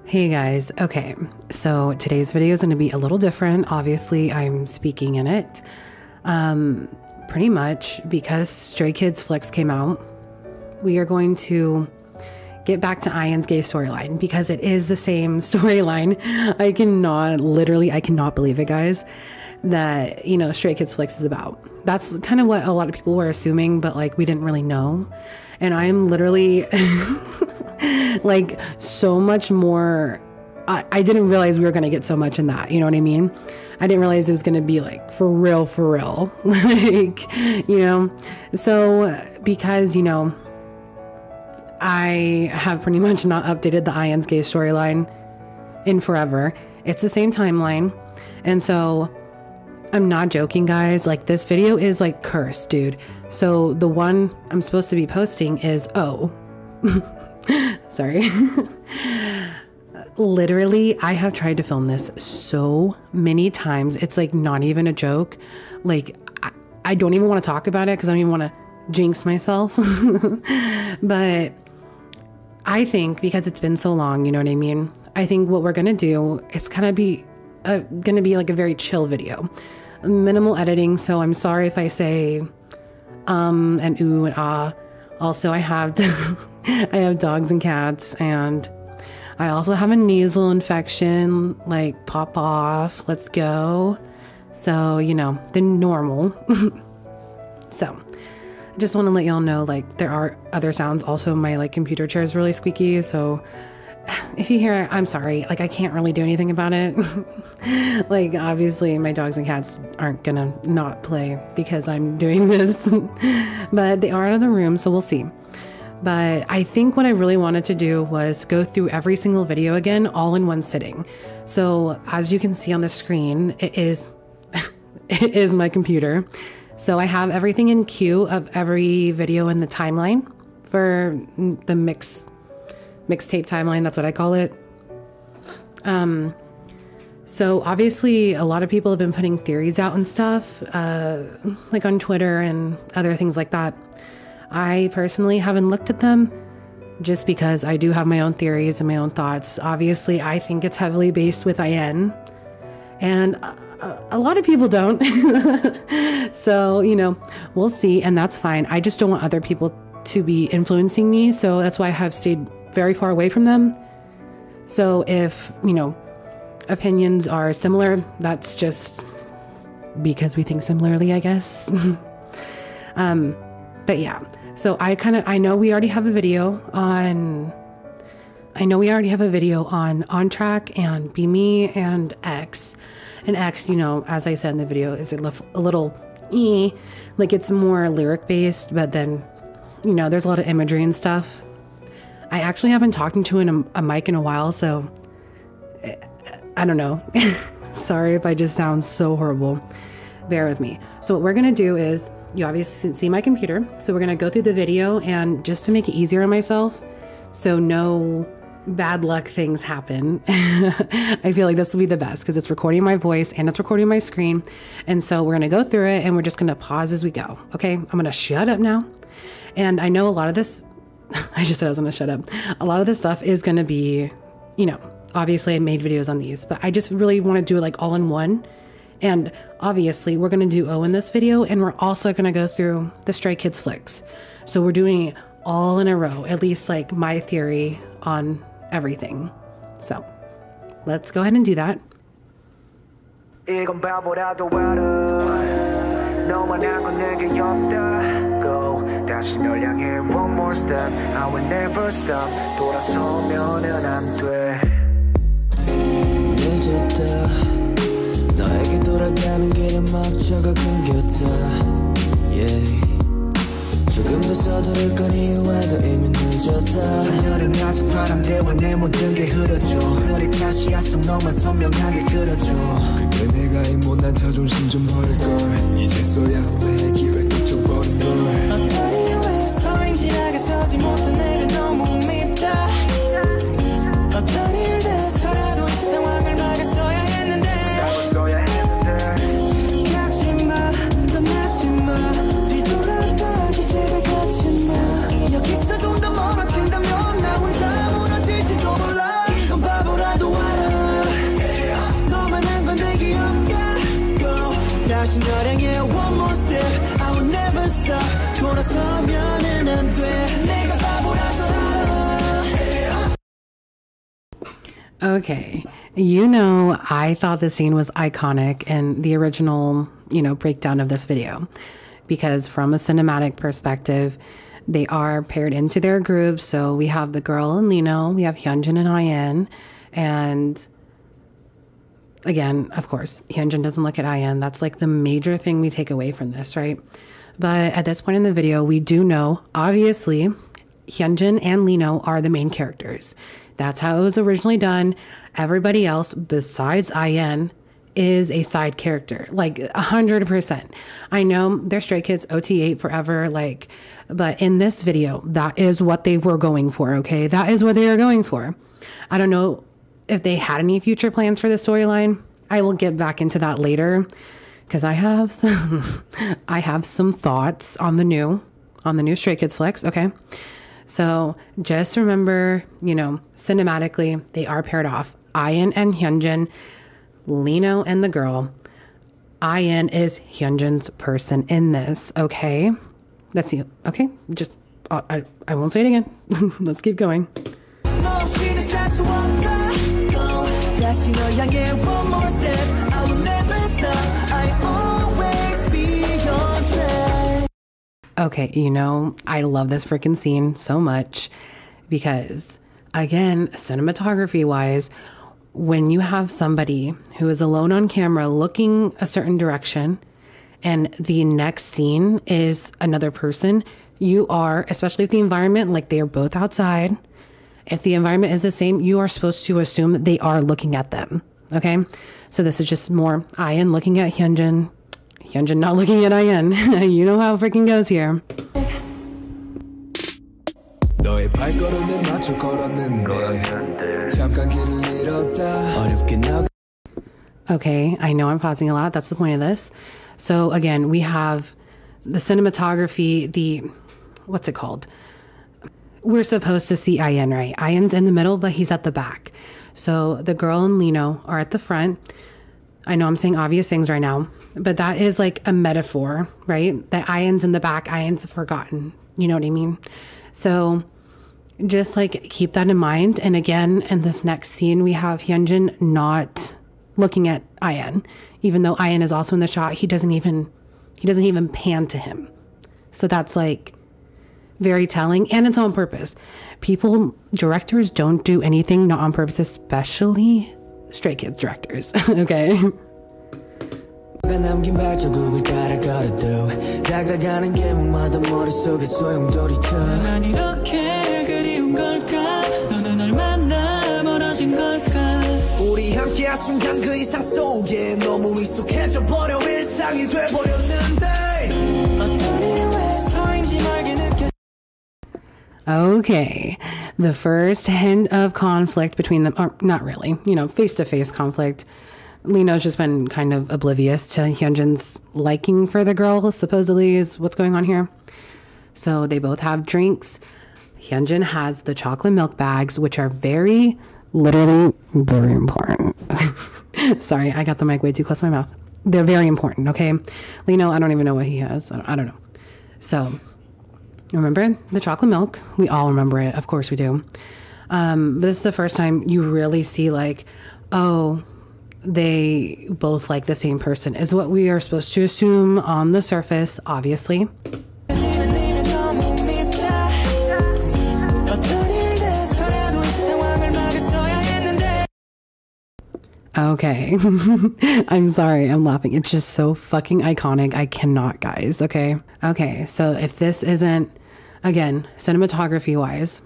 Hey guys, okay, so today's video is going to be a little different. Obviously, I'm speaking in it. Pretty much because SKZFlix came out, we are going to get back to I.N's gay storyline because it is the same storyline. I cannot believe it, guys, that, you know, SKZFlix is about. That's kind of what a lot of people were assuming, but like we didn't really know. And I'm literally like so much more. I didn't realize we were going to get so much in that. You know what I mean? I didn't realize it was going to be like for real. Like, you know, so because, you know, I have pretty much not updated the I.N's gay storyline in forever. It's the same timeline. And so I'm not joking, guys. Like, this video is like cursed, dude. So the one I'm supposed to be posting is, sorry. Literally, I have tried to film this so many times. It's like not even a joke. Like, I don't even want to talk about it because I don't even want to jinx myself. But I think because it's been so long, you know what I mean? I think what we're going to do, it's going to be like a very chill video. Minimal editing, so I'm sorry if I say and ooh and ah. Also, I have I have dogs and cats, and I also have a nasal infection, like pop off, let's go. So, you know, the normal. So, I just want to let y'all know, like, there are other sounds. Also, my like computer chair is really squeaky, so if you hear it, I'm sorry. Like, I can't really do anything about it. Like, obviously my dogs and cats aren't gonna not play because I'm doing this, but they are out of the room, so we'll see. But I think what I really wanted to do was go through every single video again, all in one sitting. So as you can see on the screen, it is my computer. So I have everything in queue of every video in the timeline for the mixtape timeline. That's what I call it. So obviously a lot of people have been putting theories out and stuff, like on Twitter and other things like that. I personally haven't looked at them just because I do have my own theories and my own thoughts. Obviously, I think it's heavily based with I.N, and a lot of people don't. So, you know, we'll see, and that's fine. I just don't want other people to be influencing me, so that's why I have stayed very far away from them. So if, you know, opinions are similar, that's just because we think similarly, I guess. But yeah, so I know we already have a video on On Track and Be Me and X. And X, you know, as I said in the video, is a little like it's more lyric based, but then, you know, there's a lot of imagery and stuff. I actually haven't talked into a mic in a while, so I don't know. Sorry if I just sound so horrible. Bear with me. So what we're gonna do is, you obviously see my computer, so we're gonna go through the video, and just to make it easier on myself, so no bad luck things happen, I feel like this will be the best because it's recording my voice and it's recording my screen. And so we're gonna go through it and we're just gonna pause as we go. Okay, I'm gonna shut up now. And I know a lot of this, I just said I was gonna shut up. A lot of this stuff is gonna be, you know, obviously I made videos on these, but I just really want to do it like all in one. And obviously we're gonna do O in this video, and we're also gonna go through the SKZFlix. So we're doing it all in a row, at least like my theory on everything. So let's go ahead and do that. 다시 널 향해 one more step I will never stop 돌아서면은 안 돼 늦었다 너에게 돌아가는 길에 멈춰가 끊겼다 yeah. 조금 더 서두를 건 이유와도 이미 늦었다 하늘은 아직 파란데 왜 내 모든 게 흐려져 흐릿 다시야 속 너만 선명하게 그려줘 그게 내가 이 못난 자존심 좀 버릴걸 이제서야 왜 기회 놓쳐버린 걸 어떤 이유에서 행진하게 서지 못한 내가 너무 밉다 어떤 일 돼서라도 이 상황을 막았어야 했는데 가지마 떠나지마 뒤돌아봐 이 집에 가지마 여기서 좀 더 멀어진다면 나 혼자 무너질지도 몰라 이건 바보라 Okay, you know, I thought the scene was iconic in the original, breakdown of this video because from a cinematic perspective, they are paired into their groups. So we have the girl and Lino, we have Hyunjin and I.N, and again, of course, Hyunjin doesn't look at I.N. That's like the major thing we take away from this, right? But at this point in the video, we do know, obviously, Hyunjin and Lino are the main characters. That's how it was originally done. Everybody else besides I.N is a side character, like 100%. I know they're Stray Kids OT8 forever, but in this video, that is what they were going for, okay? That is what they are going for. I don't know if they had any future plans for the storyline. I will get back into that later because I have some thoughts on the new Stray Kids Flex, okay? So just remember, cinematically, they are paired off. I.N and Hyunjin, Lino and the girl. I.N is Hyunjin's person in this, okay? Let's see, okay? Just, I won't say it again. Let's keep going. Okay, I love this freaking scene so much because, again, cinematography-wise, when you have somebody who is alone on camera looking a certain direction and the next scene is another person, you are, especially if the environment, like they are both outside, if the environment is the same, you are supposed to assume that they are looking at them, okay? So this is just more I.N looking at Hyunjin, Hyunjin not looking at I.N. You know how it freaking goes here. Okay, I know I'm pausing a lot. That's the point of this. So again, we have the cinematography, what's it called? We're supposed to see I.N, right? I.N's in the middle, but he's at the back. So the girl and Lino are at the front. I know I'm saying obvious things right now, but that is like a metaphor, right? That I.N's in the back, I.N's forgotten. You know what I mean? So just keep that in mind. And again, in this next scene, we have Hyunjin not looking at I.N. Even though I.N is also in the shot, he doesn't even pan to him. So that's very telling, and it's on purpose. Directors don't do anything not on purpose, especially Stray Kids directors, okay? Okay, the first hint of conflict between them, or not really, face-to-face conflict. Lino's just been kind of oblivious to Hyunjin's liking for the girl, supposedly, is what's going on here. So they both have drinks. Hyunjin has the chocolate milk bags, which are literally very important. Sorry, I got the mic way too close to my mouth. They're very important, okay? Lino, I don't even know what he has. I don't know. So remember the chocolate milk? We all remember it. Of course we do. This is the first time you really see oh, they both like the same person, is what we are supposed to assume on the surface, obviously. Okay. I'm sorry, I'm laughing. It's just so fucking iconic. I cannot, guys, okay? Okay, so if this isn't, again, cinematography wise,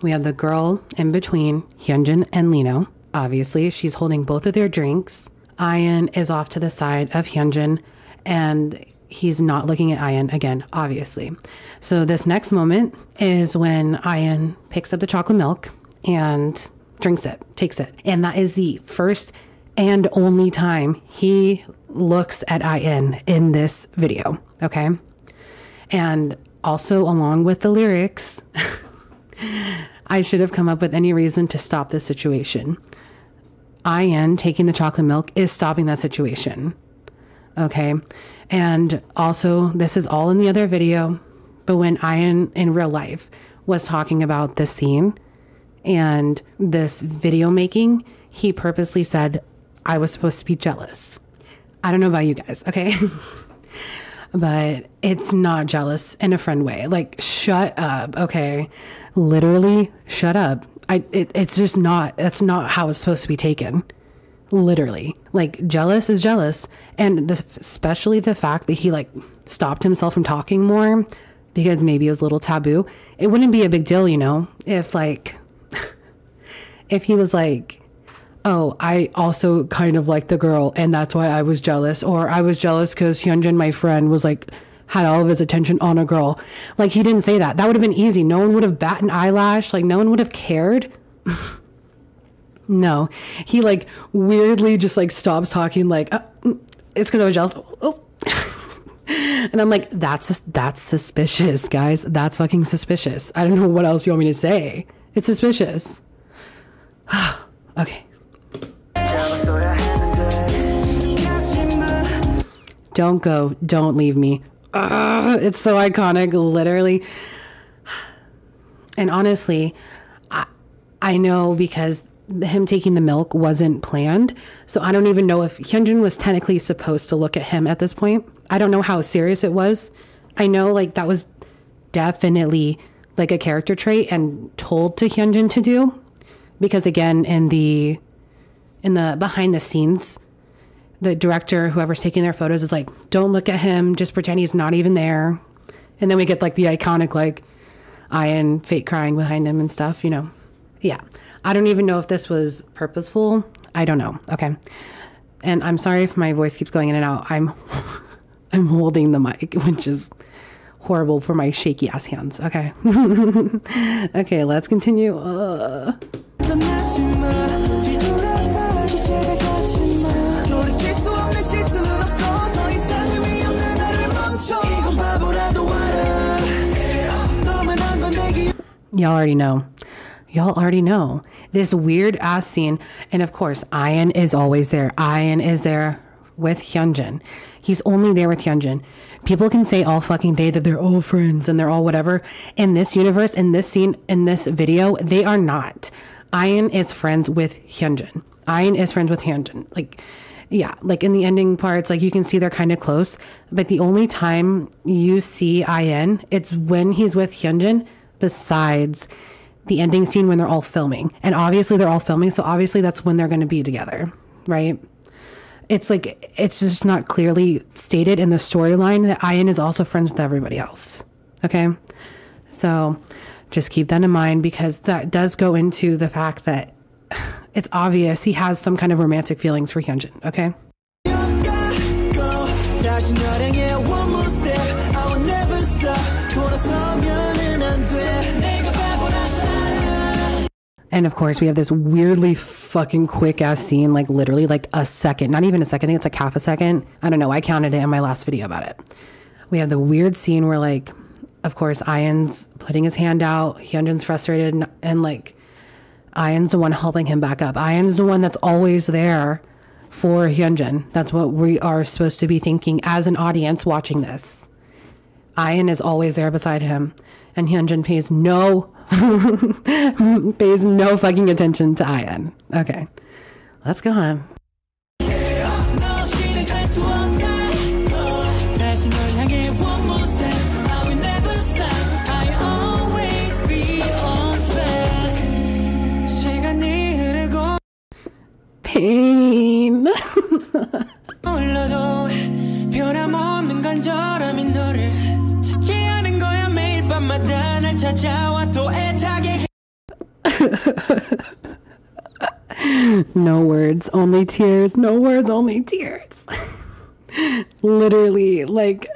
we have the girl in between Hyunjin and Lino. Obviously, she's holding both of their drinks. I.N is off to the side of Hyunjin, and he's not looking at I.N again, obviously. So this next moment is when I.N picks up the chocolate milk and drinks it, takes it. And that is the first and only time he looks at I.N in this video, okay? And also, along with the lyrics, I should have come up with any reason to stop this situation. I.N taking the chocolate milk is stopping that situation, okay? And also, this is all in the other video, but when I.N in real life was talking about this scene and this video making, he purposely said I was supposed to be jealous. I don't know about you guys, okay? But it's not jealous in a friend way. Like, shut up, okay? Literally, shut up. It's just not, that's not how it's supposed to be taken. Literally. Like, jealous is jealous. And especially the fact that he, like, stopped himself from talking more because maybe it was a little taboo. It wouldn't be a big deal, you know, if, like, if he was like, oh, I also kind of like the girl and that's why I was jealous. Or I was jealous because Hyunjin, my friend, was like, had all of his attention on a girl. Like, he didn't say that. That would have been easy. No one would have batted an eyelash. Like, no one would have cared. No. He, like, weirdly just, like, stops talking, like, it's because I was jealous. Oh. And I'm like, that's suspicious, guys. That's fucking suspicious. I don't know what else you want me to say. It's suspicious. Okay. Don't go. Don't leave me. It's so iconic, literally. And honestly, I know because him taking the milk wasn't planned. So I don't even know if Hyunjin was technically supposed to look at him at this point. I don't know how serious it was. I know, like, that was definitely like a character trait and told to Hyunjin to do. Because again, in the behind the scenes, the director, whoever's taking their photos, is like, don't look at him, just pretend he's not even there. And then we get like the iconic, like, I.N fake crying behind him and stuff, you know. Yeah. I don't even know if this was purposeful. I don't know. Okay. And I'm sorry if my voice keeps going in and out. I'm holding the mic, which is horrible for my shaky ass hands. Okay. Okay, let's continue. Y'all already know. Y'all already know. This weird ass scene. And of course, I.N is always there. I.N is there with Hyunjin. He's only there with Hyunjin. People can say all fucking day that they're all friends and they're all whatever. In this universe, in this scene, in this video, they are not. I.N is friends with Hyunjin. I.N is friends with Hyunjin. Like, yeah, like in the ending parts, like you can see they're kind of close. But the only time you see I.N, it's when he's with Hyunjin, besides the ending scene when they're all filming. And obviously they're all filming, so obviously that's when they're going to be together, right? It's like, it's just not clearly stated in the storyline that I.N is also friends with everybody else. Okay? So just keep that in mind, because that does go into the fact that it's obvious he has some kind of romantic feelings for Hyunjin. Okay? And of course, we have this weirdly fucking quick ass scene, like literally like a second, not even a second. I think it's like half a second. I don't know. I counted it in my last video about it. We have the weird scene where, like, of course, I.N's putting his hand out. Hyunjin's frustrated, and like I.N's the one helping him back up. I.N's the one that's always there for Hyunjin. That's what we are supposed to be thinking as an audience watching this. I.N is always there beside him, and Hyunjin pays no fucking attention to I.N. Okay, let's go on. Pain. No words, only tears. No words, only tears. Literally, like.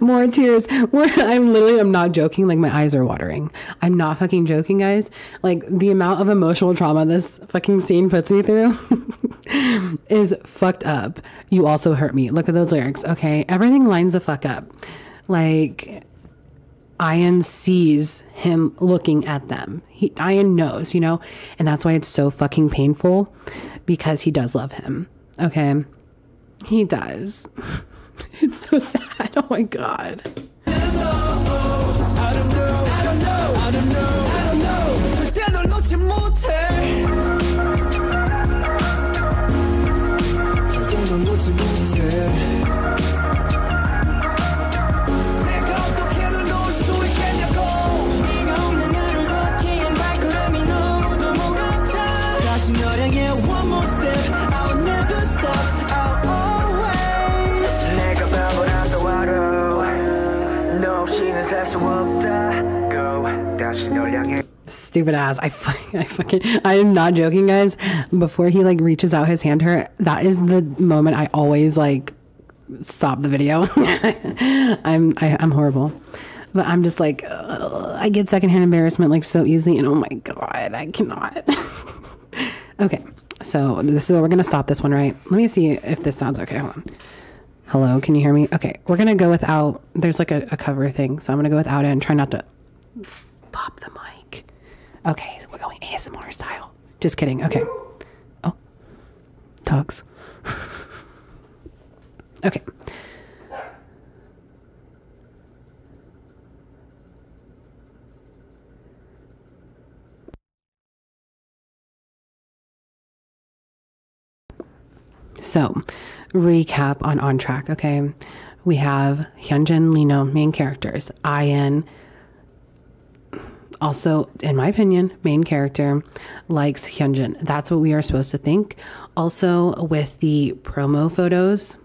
More tears. I'm not joking. Like, my eyes are watering. I'm not fucking joking, guys. Like, the amount of emotional trauma this fucking scene puts me through is fucked up. You also hurt me. Look at those lyrics. Okay, everything lines the fuck up. Like, I.N sees him looking at them. I.N knows, you know, and that's why it's so fucking painful, because he does love him. Okay, he does. It's so sad. Oh my god. Stupid ass. I am not joking, guys. Before he like reaches out his hand to her, that is the moment I always like stop the video. I'm horrible, but I'm just like I get secondhand embarrassment like so easily, and oh my god, I cannot. Okay, so this is where we're gonna stop this one, right? Let me see if this sounds okay. Hold on. Hello, can you hear me? Okay, we're gonna go without. There's like a cover thing, so I'm gonna go without it and try not to pop the mic. Okay, so we're going ASMR style. Just kidding. Okay. Oh, dogs. Okay. So, recap on Track, okay? We have Hyunjin, Lino, main characters. I.N, also, in my opinion, main character, likes Hyunjin. That's what we are supposed to think. Also, with the promo photos,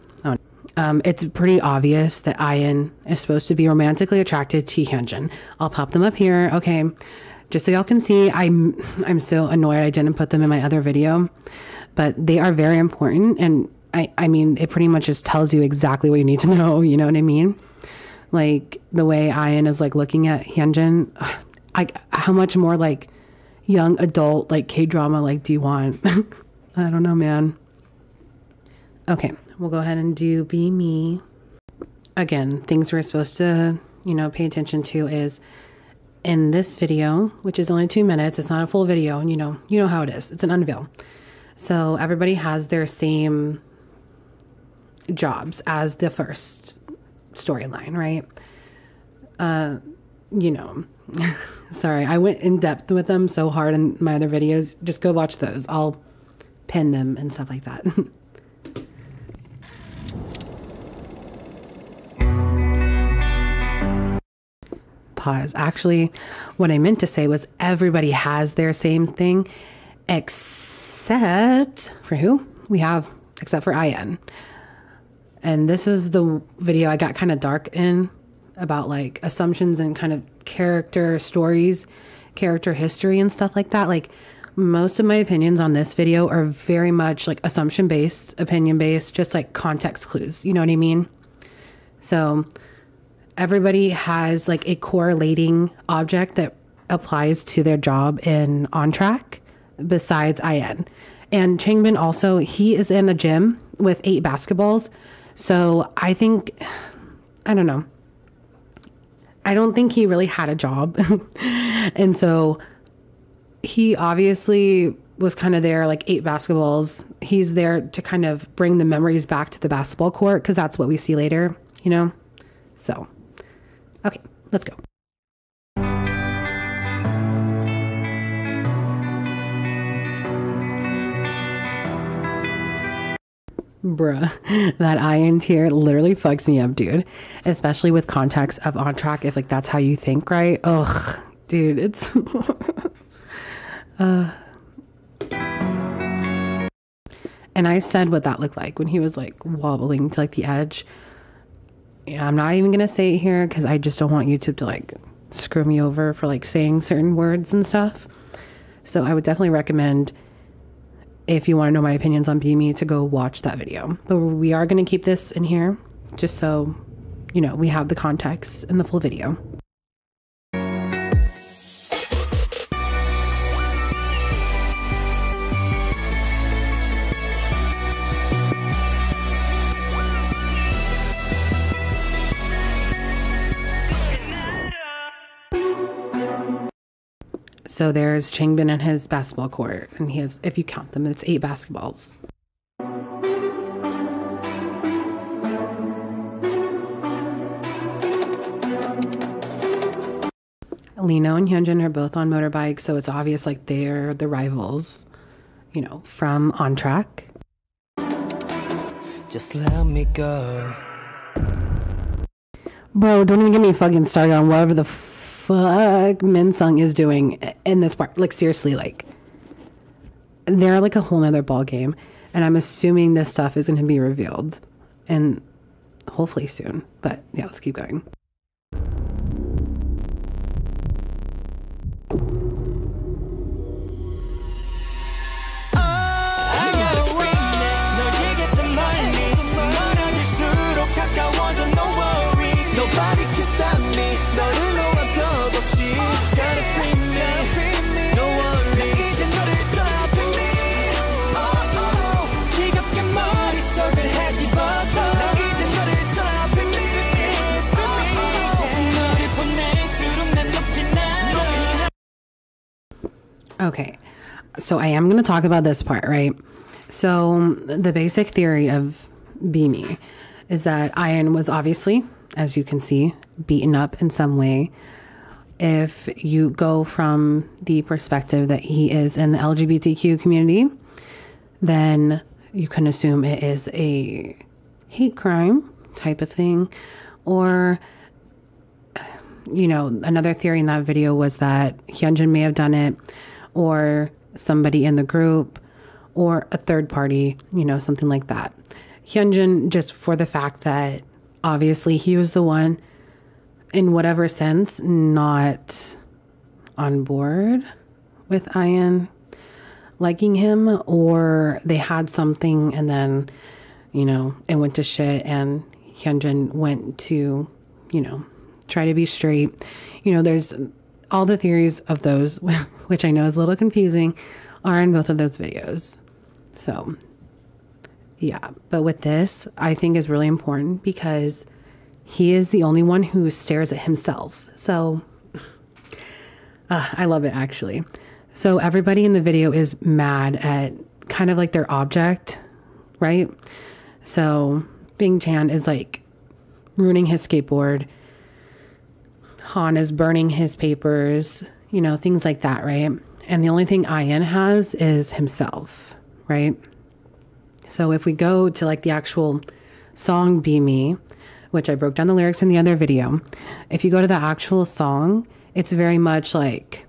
it's pretty obvious that I.N is supposed to be romantically attracted to Hyunjin. I'll pop them up here, okay? Just so y'all can see, I'm so annoyed I didn't put them in my other video. But they are very important, and I mean, it pretty much just tells you exactly what you need to know, you know what I mean? Like, the way I.N is, like, looking at Hyunjin, how much more, like, young adult, like, K-drama, like, do you want? I don't know, man. Okay, we'll go ahead and do Be Me. Again, things we're supposed to, you know, pay attention to is, in this video, which is only 2 minutes, it's not a full video, and you know how it is. It's an unveil. So everybody has their same jobs as the first storyline, right? You know, sorry, I went in depth with them so hard in my other videos. Just go watch those. I'll pin them and stuff like that. Pause. Actually, what I meant to say was everybody has their same thing, except for who? Except for I.N. And this is the video I got kind of dark in about like assumptions and kind of character stories, character history and stuff like that. Like most of my opinions on this video are very much like assumption based, opinion based, just like context clues. You know what I mean? So everybody has like a correlating object that applies to their job in On Track besides I.N. And Changbin also, he is in a gym with 8 basketballs. So I think, I don't know. I don't think he really had a job. And so he obviously was kind of there, like 8 basketballs. He's there to kind of bring the memories back to the basketball court because that's what we see later, you know? So, okay, let's go. Bruh, that I.N tier literally fucks me up, dude. Especially with context of On Track, if like that's how you think, right? Ugh, dude, it's and I said what that looked like when he was like wobbling to like the edge. Yeah, I'm not even gonna say it here because I just don't want YouTube to like screw me over for like saying certain words and stuff. So I would definitely recommend, if you want to know my opinions on Be Me, to go watch that video. But we are going to keep this in here just so, you know, we have the context in the full video. So there's Changbin in his basketball court, and he has, if you count them, it's 8 basketballs. Lino and Hyunjin are both on motorbikes, so it's obvious like they're the rivals, you know, from On Track. Just let me go. Bro, don't even get me fucking started on whatever the fuck Minsung is doing in this part. Like, seriously, like, they're like a whole nother ball game, and I'm assuming this stuff is going to be revealed, and hopefully soon. But yeah, let's keep going. Okay, so I am going to talk about this part, right? So the basic theory of Be Me is that I.N was obviously, as you can see, beaten up in some way. If you go from the perspective that he is in the LGBTQ community, then you can assume it is a hate crime type of thing. Or, you know, another theory in that video was that Hyunjin may have done it, or somebody in the group, or a third party, you know, something like that. Hyunjin, just for the fact that obviously he was the one, in whatever sense, not on board with I.N liking him, or they had something and then, you know, it went to shit and Hyunjin went to, you know, try to be straight. You know, there's all the theories of those, which I know is a little confusing, are in both of those videos. So yeah, but with this, I think is really important because he is the only one who stares at himself. So I love it, actually. So everybody in the video is mad at kind of like their object, right? So Bing Chan is like ruining his skateboard. Han is burning his papers, you know, things like that, right? And the only thing I.N has is himself, right? So if we go to like the actual song Be Me, which I broke down the lyrics in the other video, if you go to the actual song, it's very much like,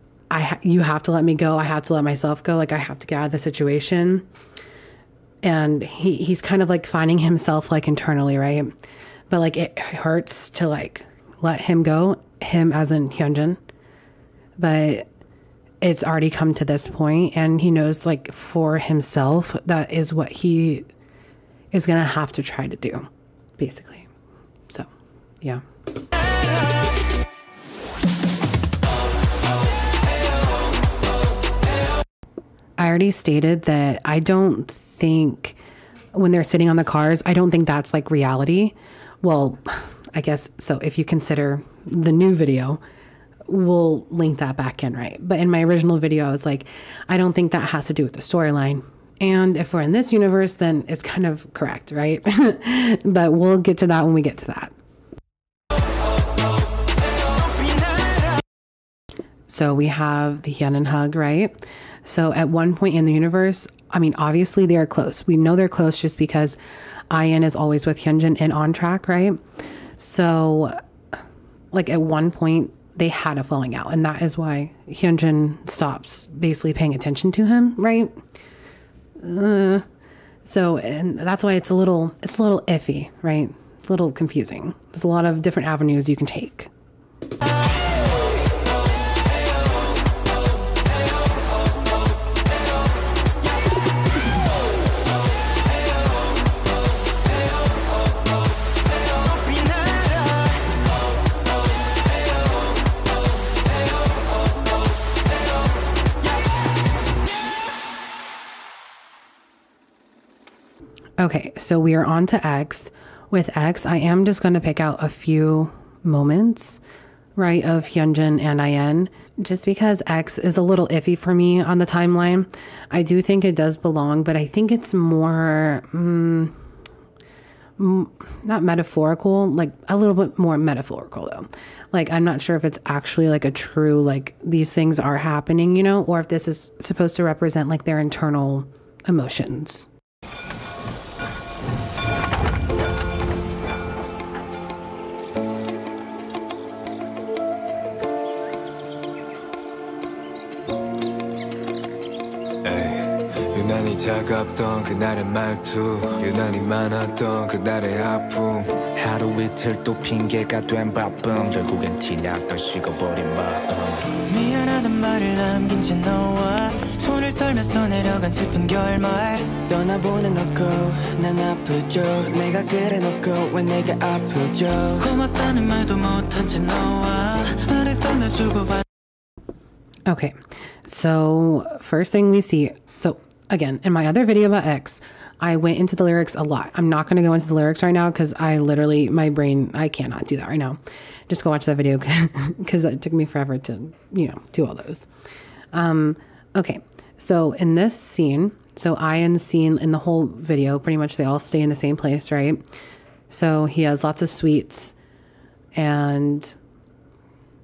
you have to let me go. I have to let myself go. Like, I have to get out of the situation. And he's kind of like finding himself like internally, right? But like it hurts to like let him go, him as in Hyunjin. But it's already come to this point, and he knows like for himself that is what he is gonna have to try to do, basically. So yeah. I already stated that I don't think when they're sitting on the cars, I don't think that's like reality. Well, I guess so. If you consider the new video, we'll link that back in, right? But in my original video, I was like, I don't think that has to do with the storyline. And if we're in this universe, then it's kind of correct, right? But we'll get to that when we get to that. So we have the HyunIN hug, right? So at one point in the universe, I mean, obviously they are close. We know they're close just because I.N is always with Hyunjin and On Track, right? So like at one point they had a falling out, and that is why Hyunjin stops basically paying attention to him, right? So, and that's why it's a little iffy, right? It's a little confusing. There's a lot of different avenues you can take. Okay, so we are on to X. With X, I am just going to pick out a few moments, right, of Hyunjin and I.N, just because X is a little iffy for me on the timeline. I do think it does belong, but I think it's more not metaphorical, like a little bit more metaphorical though. Like, I'm not sure if it's actually like a true, like these things are happening, you know, or if this is supposed to represent like their internal emotions. 유난히 차갑던 그날의 말투 유난히 많았던 그날의 아픔 하루 이틀 또 핑계가 된 바쁨 결국엔 티났던 식어버린 마음 미안하단 말을 남긴 채 너와 손을 떨면서 내려간 슬픈 결말 떠나보내놓고 난 아프죠 내가 그래놓고 왜 내가 아프죠 고맙다는 말도 못한 채 너와 말을 떨며 주고받. Okay, so first thing we see, so again, in my other video about X, I went into the lyrics a lot. I'm not going to go into the lyrics right now because I literally, my brain, I cannot do that right now. Just go watch that video because it took me forever to, you know, do all those. Okay, so in this scene, so I.N's scene in the whole video, pretty much they all stay in the same place, right? So he has lots of sweets and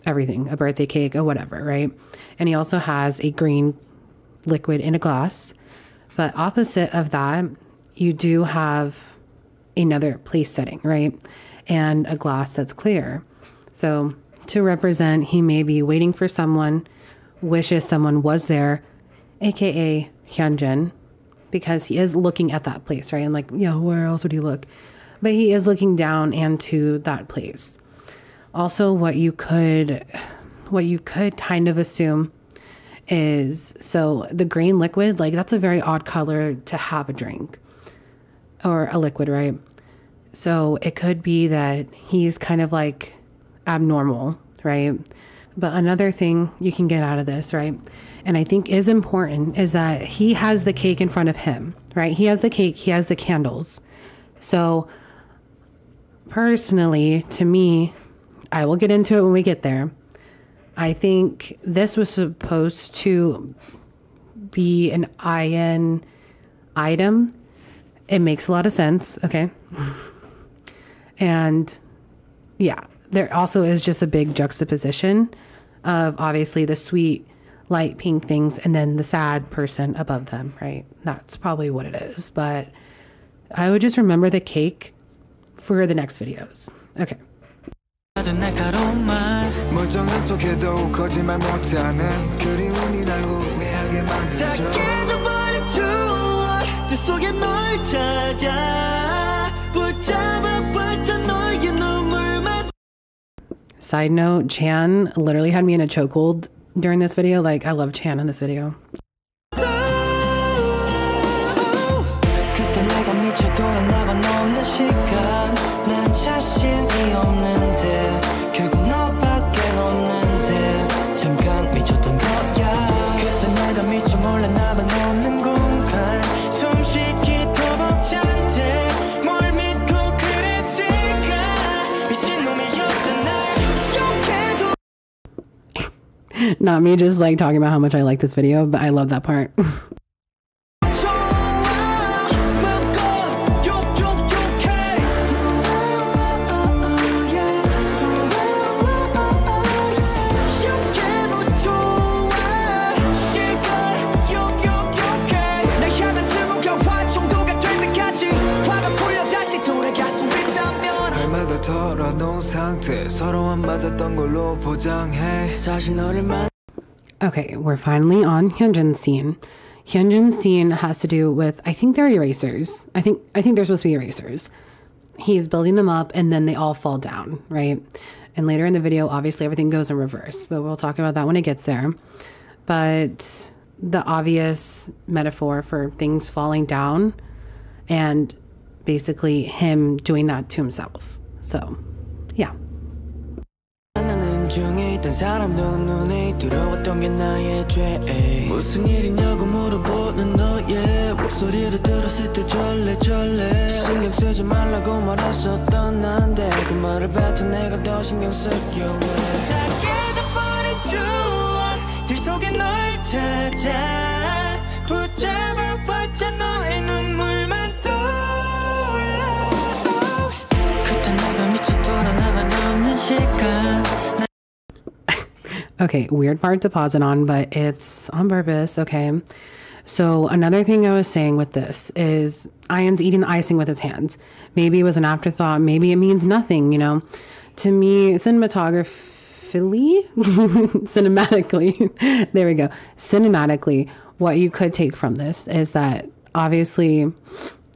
everything, a birthday cake or whatever, right? And he also has a green liquid in a glass. But opposite of that, you do have another place setting, right? And a glass that's clear. So to represent, he may be waiting for someone, wishes someone was there, aka Hyunjin, because he is looking at that place, right? And like, yeah, where else would he look? But he is looking down into that place. Also, what you could kind of assume is, so the green liquid, like that's a very odd color to have a drink or a liquid, right? So it could be that he's kind of like abnormal, right? But another thing you can get out of this, right? And I think is important is that he has the cake in front of him, right? He has the cake, he has the candles. So personally, to me, I will get into it when we get there. I think this was supposed to be an I.N item. It makes a lot of sense, okay? And yeah, there also is just a big juxtaposition of obviously the sweet, light pink things and then the sad person above them, right? That's probably what it is. But I would just remember the cake for the next videos. Okay. 멀쩡한 척해도 거짓말 못하는 그리움이 날 후회하게 만들죠 다 깨져버린 추억 그 속에 널 찾아 붙잡아 너의 눈물만. Side note, Chan literally had me in a chokehold during this video. Like, I love Chan in this video. 그때 내가 미쳐 돌아나봐 넘는 시간 난 자신이 없는데 결국 너밖엔 없는데 잠깐 미쳤던 거야 그때 내가 미쳐 몰랐나봐 넘는 공간 숨쉬기 더 벅찬데 뭘 믿고 그랬을까 미친놈이었던 날 욕해도. Not me just like talking about how much I like this video, but I love that part. Okay, we're finally on Hyunjin's scene. Hyunjin's scene has to do with, I think they're erasers. I think they're supposed to be erasers. He's building them up and then they all fall down, right? And later in the video, obviously everything goes in reverse, but we'll talk about that when it gets there. But the obvious metaphor for things falling down and basically him doing that to himself. So, yeah. 중이던 사람도 눈이 들어왔던 게 나의 죄 무슨 일이냐고 물어보는 너의 목소리를 들었을 때 절레절레 신경 쓰지 말라고 말했었던 난데 그 말을 뱉어 내가 더 신경 쓰여 다 깨져버린 추억들 속에 널 찾아 붙잡아 너의 눈물만 떠올라 Okay, weird part to pause it on, but it's on purpose, okay? So another thing I was saying with this is I.N's eating the icing with his hands. Maybe it was an afterthought. Maybe it means nothing, you know? To me, cinematically, there we go. Cinematically, what you could take from this is that obviously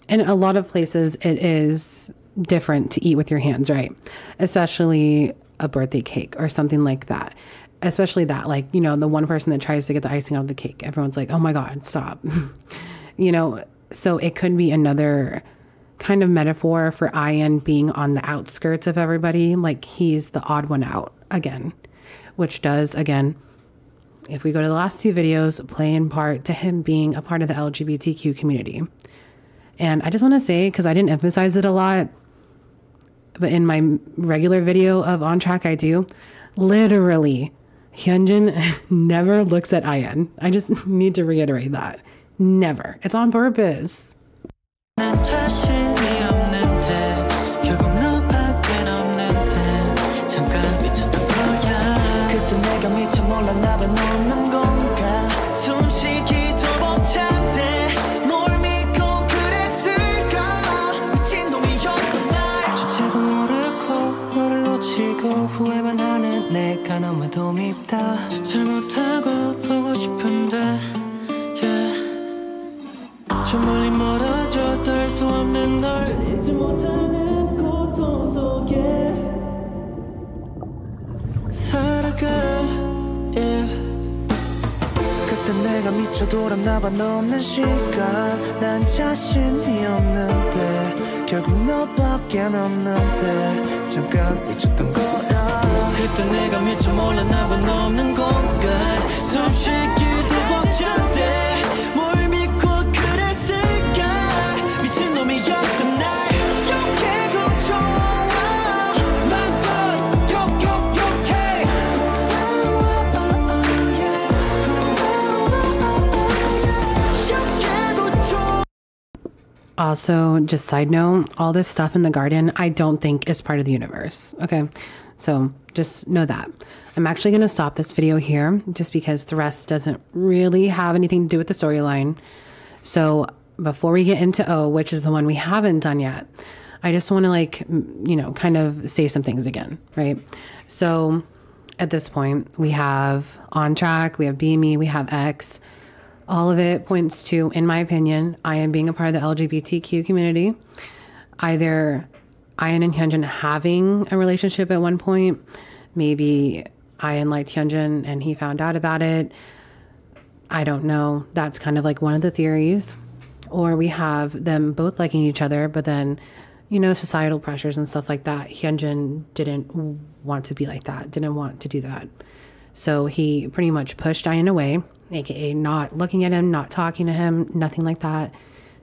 in a lot of places it is different to eat with your hands, right? Especially a birthday cake or something like that. Especially that, like, you know, the one person that tries to get the icing on the cake, everyone's like, oh my God, stop. You know, so it could be another kind of metaphor for I.N being on the outskirts of everybody. Like he's the odd one out again, which does, again, if we go to the last two videos, play in part to him being a part of the LGBTQ community. And I just want to say, because I didn't emphasize it a lot, but in my regular video of On Track, I do, literally, Hyunjin never looks at I.N. I just need to reiterate that. Never. It's on purpose. 후회만 하는 내가 너무도 밉다 주체를 못하고 보고 싶은데 yeah. 저 멀리 멀어져 닿을 수 없는 널 잊지 못하는 고통 속에 살아가 yeah. 그때 내가 미쳐 돌았나봐 너 없는 시간 난 자신이 없는데 결국 너밖에 없는데 잠깐 잊었던 거야 그때 내가 미쳐 몰랐나봐 너 없는 공간 숨 쉬기도 벅찬데 뭘 믿고 그랬을까 미친놈이었던 날 욕해도 좋아 맘껏 욕욕욕해 욕해도 좋아. Also, just side note, all this stuff in the garden, I don't think is part of the universe. Okay. So just know that. I'm actually going to stop this video here just because the rest doesn't really have anything to do with the storyline. So before we get into O, which is the one we haven't done yet, I just want to, like, you know, kind of say some things again, right? So at this point, we have On Track, we have Be Me, we have X. All of it points to, in my opinion, I.N being a part of the LGBTQ community. Either I.N and Hyunjin having a relationship at one point. Maybe I.N liked Hyunjin and he found out about it. I don't know. That's kind of like one of the theories. Or we have them both liking each other, but then, you know, societal pressures and stuff like that. Hyunjin didn't want to be like that, didn't want to do that. So he pretty much pushed I.N away, aka not looking at him, not talking to him, nothing like that.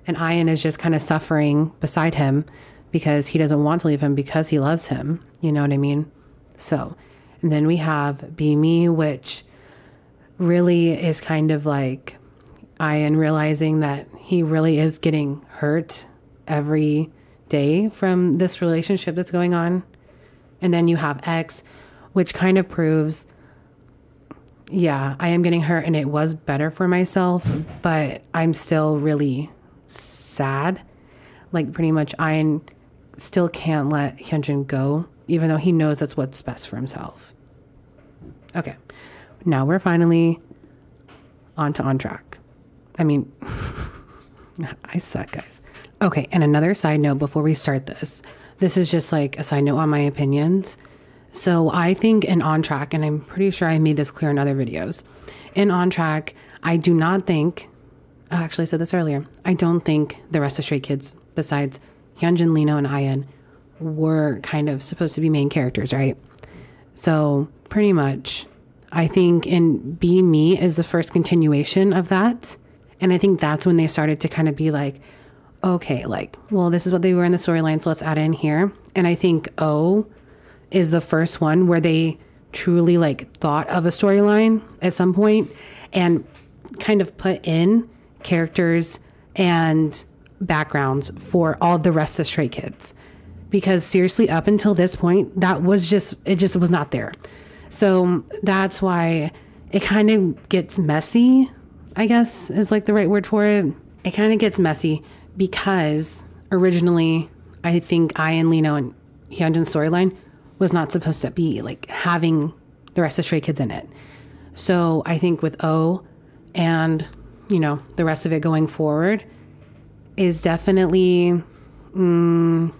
And I.N is just kind of suffering beside him because he doesn't want to leave him because he loves him. You know what I mean? So, and then we have Be Me, which really is kind of like I.N realizing that he really is getting hurt every day from this relationship that's going on. And then you have X, which kind of proves, yeah, I am getting hurt and it was better for myself, but I'm still really sad. Like pretty much I.N still can't let Hyunjin go, even though he knows that's what's best for himself. Okay, now we're finally on track. I mean, I suck, guys. Okay, and another side note before we start this. This is just like a side note on my opinions. So I think in On Track, and I'm pretty sure I made this clear in other videos, in On Track, I do not think, actually I said this earlier, I don't think the rest of Stray Kids, besides Hyunjin, Lino, and I.N, were kind of supposed to be main characters, right? So pretty much, I think in Be Me is the first continuation of that. And I think that's when they started to kind of be like, okay, like, well, this is what they were in the storyline, so let's add it in here. And I think O is the first one where they truly like thought of a storyline at some point and kind of put in characters and backgrounds for all the rest of Stray Kids. Because seriously, up until this point, that was just, it just was not there. So that's why it kind of gets messy, I guess is like the right word for it. It kind of gets messy because originally I think I.N, Lino, and Hyunjin's storyline was not supposed to be like having the rest of Stray Kids in it. So I think with O and, you know, the rest of it going forward is definitely them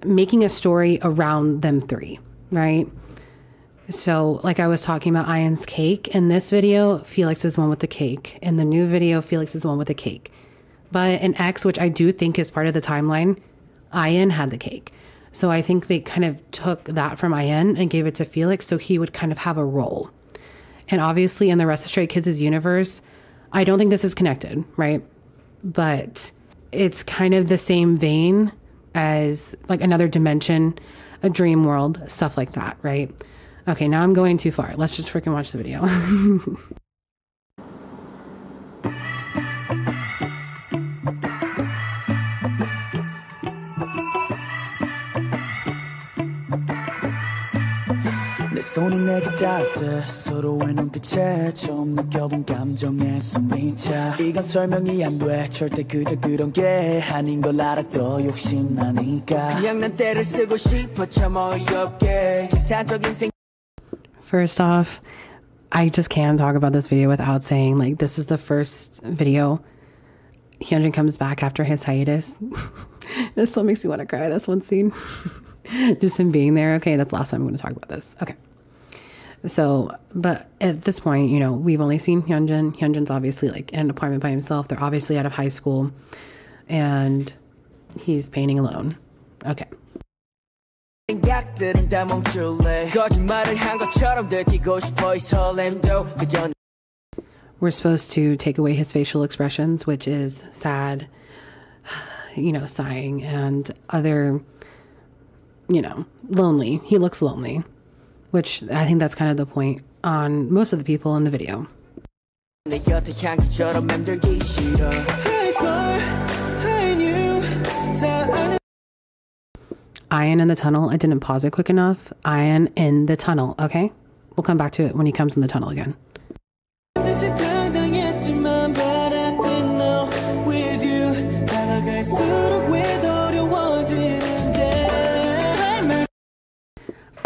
making a story around them three, right? So like I was talking about I.N's cake. In this video, Felix is the one with the cake. In the new video, Felix is the one with the cake. But in X, which I do think is part of the timeline, I.N had the cake. So I think they kind of took that from I.N and gave it to Felix so he would kind of have a role. And obviously in the rest of Stray Kids' universe, I don't think this is connected, right? But it's kind of the same vein as like another dimension, a dream world, stuff like that, right? Okay, now I'm going too far. Let's just freaking watch the video. 손이 내게 닿을 때 서로의 눈빛에 처음 느껴본 감정의 숨이 차 이건 설명이 안 돼 절대 그저 그런 게 아닌 걸 알아 더 욕심나니까 그냥 난 때를 쓰고 싶어 참 어이없게 기사적인 생 First off, I just can't talk about this video without saying like this is the first video Hyunjin comes back after his hiatus. This still makes me want to cry. That's one scene. Just him being there. Okay, that's the last time I'm going to talk about this. Okay. So, but at this point, you know, we've only seen Hyunjin. Hyunjin's obviously like in an apartment by himself. They're obviously out of high school and he's painting alone. Okay. We're supposed to take away his facial expressions, which is sad, you know, sighing and other, you know, lonely. He looks lonely. Which I think that's kind of the point on most of the people in the video. I.N in the tunnel. I didn't pause it quick enough. I.N in the tunnel. Okay? We'll come back to it when he comes in the tunnel again.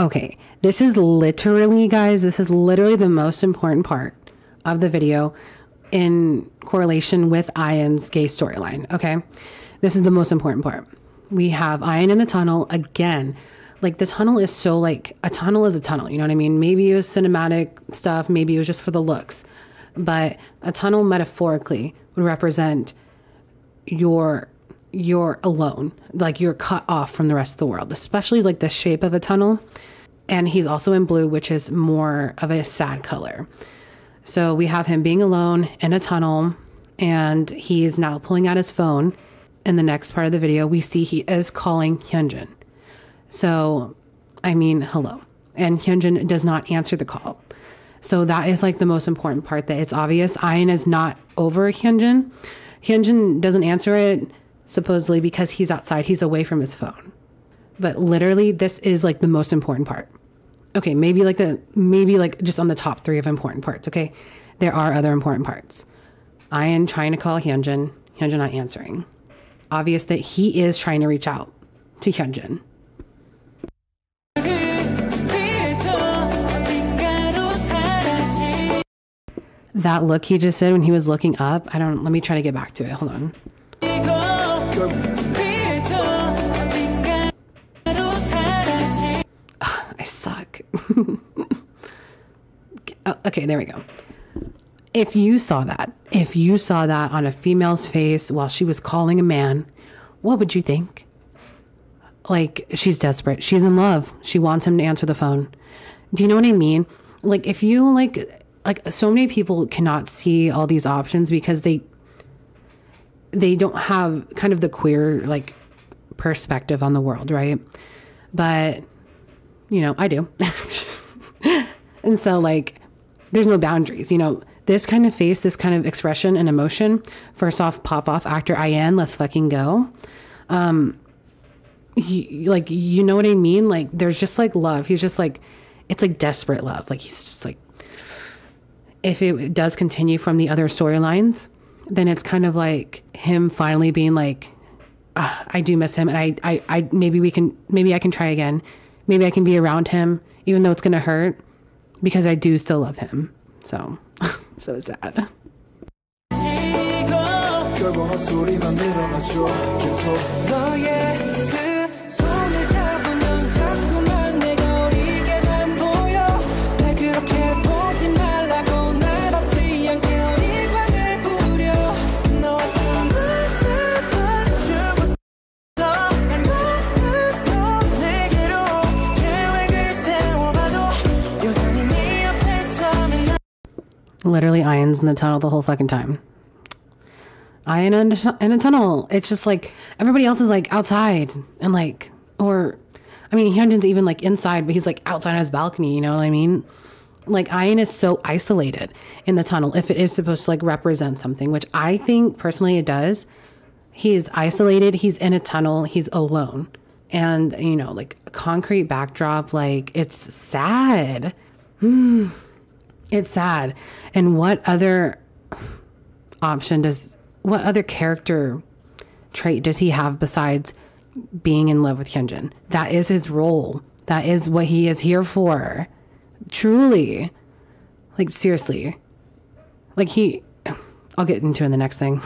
Okay, this is literally, guys, this is literally the most important part of the video in correlation with I.N's gay storyline, okay? This is the most important part. We have I.N in the tunnel again. Like, the tunnel is so, like, a tunnel is a tunnel, you know what I mean? Maybe it was cinematic stuff, maybe it was just for the looks. But a tunnel metaphorically would represent you're alone, like you're cut off from the rest of the world, especially like the shape of a tunnel. And he's also in blue, which is more of a sad color. So we have him being alone in a tunnel and he's now pulling out his phone. In the next part of the video, we see he is calling Hyunjin. So, I mean, hello. And Hyunjin does not answer the call. So that is like the most important part, that it's obvious I.N is not over Hyunjin. Hyunjin doesn't answer it supposedly because he's outside, he's away from his phone. But literally this is like the most important part. Okay, maybe like just on the top 3 of important parts, okay? There are other important parts. I.N trying to call Hyunjin, Hyunjin not answering. Obvious that he is trying to reach out to Hyunjin. That look he just did when he was looking up, let me try to get back to it, hold on. I suck. Okay, there we go. If you saw that on a female's face while she was calling a man, what would you think? Like, she's desperate. She's in love. She wants him to answer the phone. Do you know what I mean? Like, if you like so many people cannot see all these options because they don't have kind of the queer like perspective on the world, right? But you know, I do. And so like there's no boundaries, you know. This kind of face, this kind of expression and emotion, first off, pop off actor I.N, let's fucking go. You like, you know what I mean? Like, there's just like love. He's just like, it's like desperate love. Like, he's just like, if it does continue from the other storylines, then it's kind of like him finally being like, I do miss him, and I maybe I can try again. Maybe I can be around him, even though it's gonna hurt, because I do still love him. So, so sad. Literally I.Ns in the tunnel the whole fucking time. I.N in a tunnel. It's just like everybody else is like outside and like, or I mean, Hyunjin's even like inside, but he's like outside on his balcony, you know what I mean? Like I.N is so isolated in the tunnel if it is supposed to like represent something, which I think personally it does. He's isolated, he's in a tunnel, he's alone. And you know, like a concrete backdrop, like it's sad. It's sad. And what other character trait does he have besides being in love with Hyunjin? That is his role. That is what he is here for. Truly. Like, seriously. Like, I'll get into it in the next thing.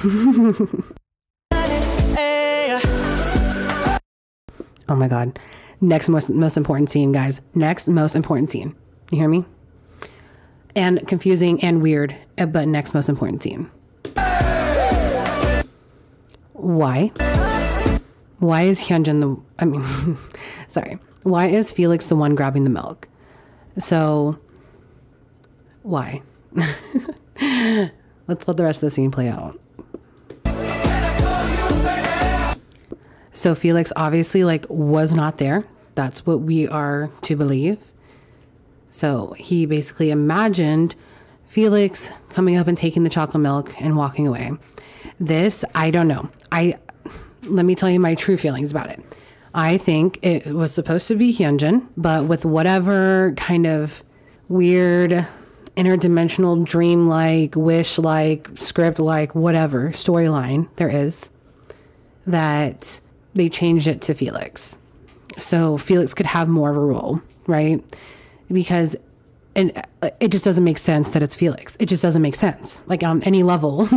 Oh my God. Next most important scene, guys. Next most important scene. You hear me? And confusing and weird, but next most important scene. Why? Why is Hyunjin sorry. Why is Felix the one grabbing the milk? So, why? Let's let the rest of the scene play out. So Felix obviously like was not there. That's what we are to believe. So he basically imagined Felix coming up and taking the chocolate milk and walking away. This, I don't know. Let me tell you my true feelings about it. I think it was supposed to be Hyunjin, but with whatever kind of weird, interdimensional, dream-like, wish-like, script-like, whatever storyline there is, that they changed it to Felix. So Felix could have more of a role, right? Because it just doesn't make sense that it's Felix. It just doesn't make sense, like on any level.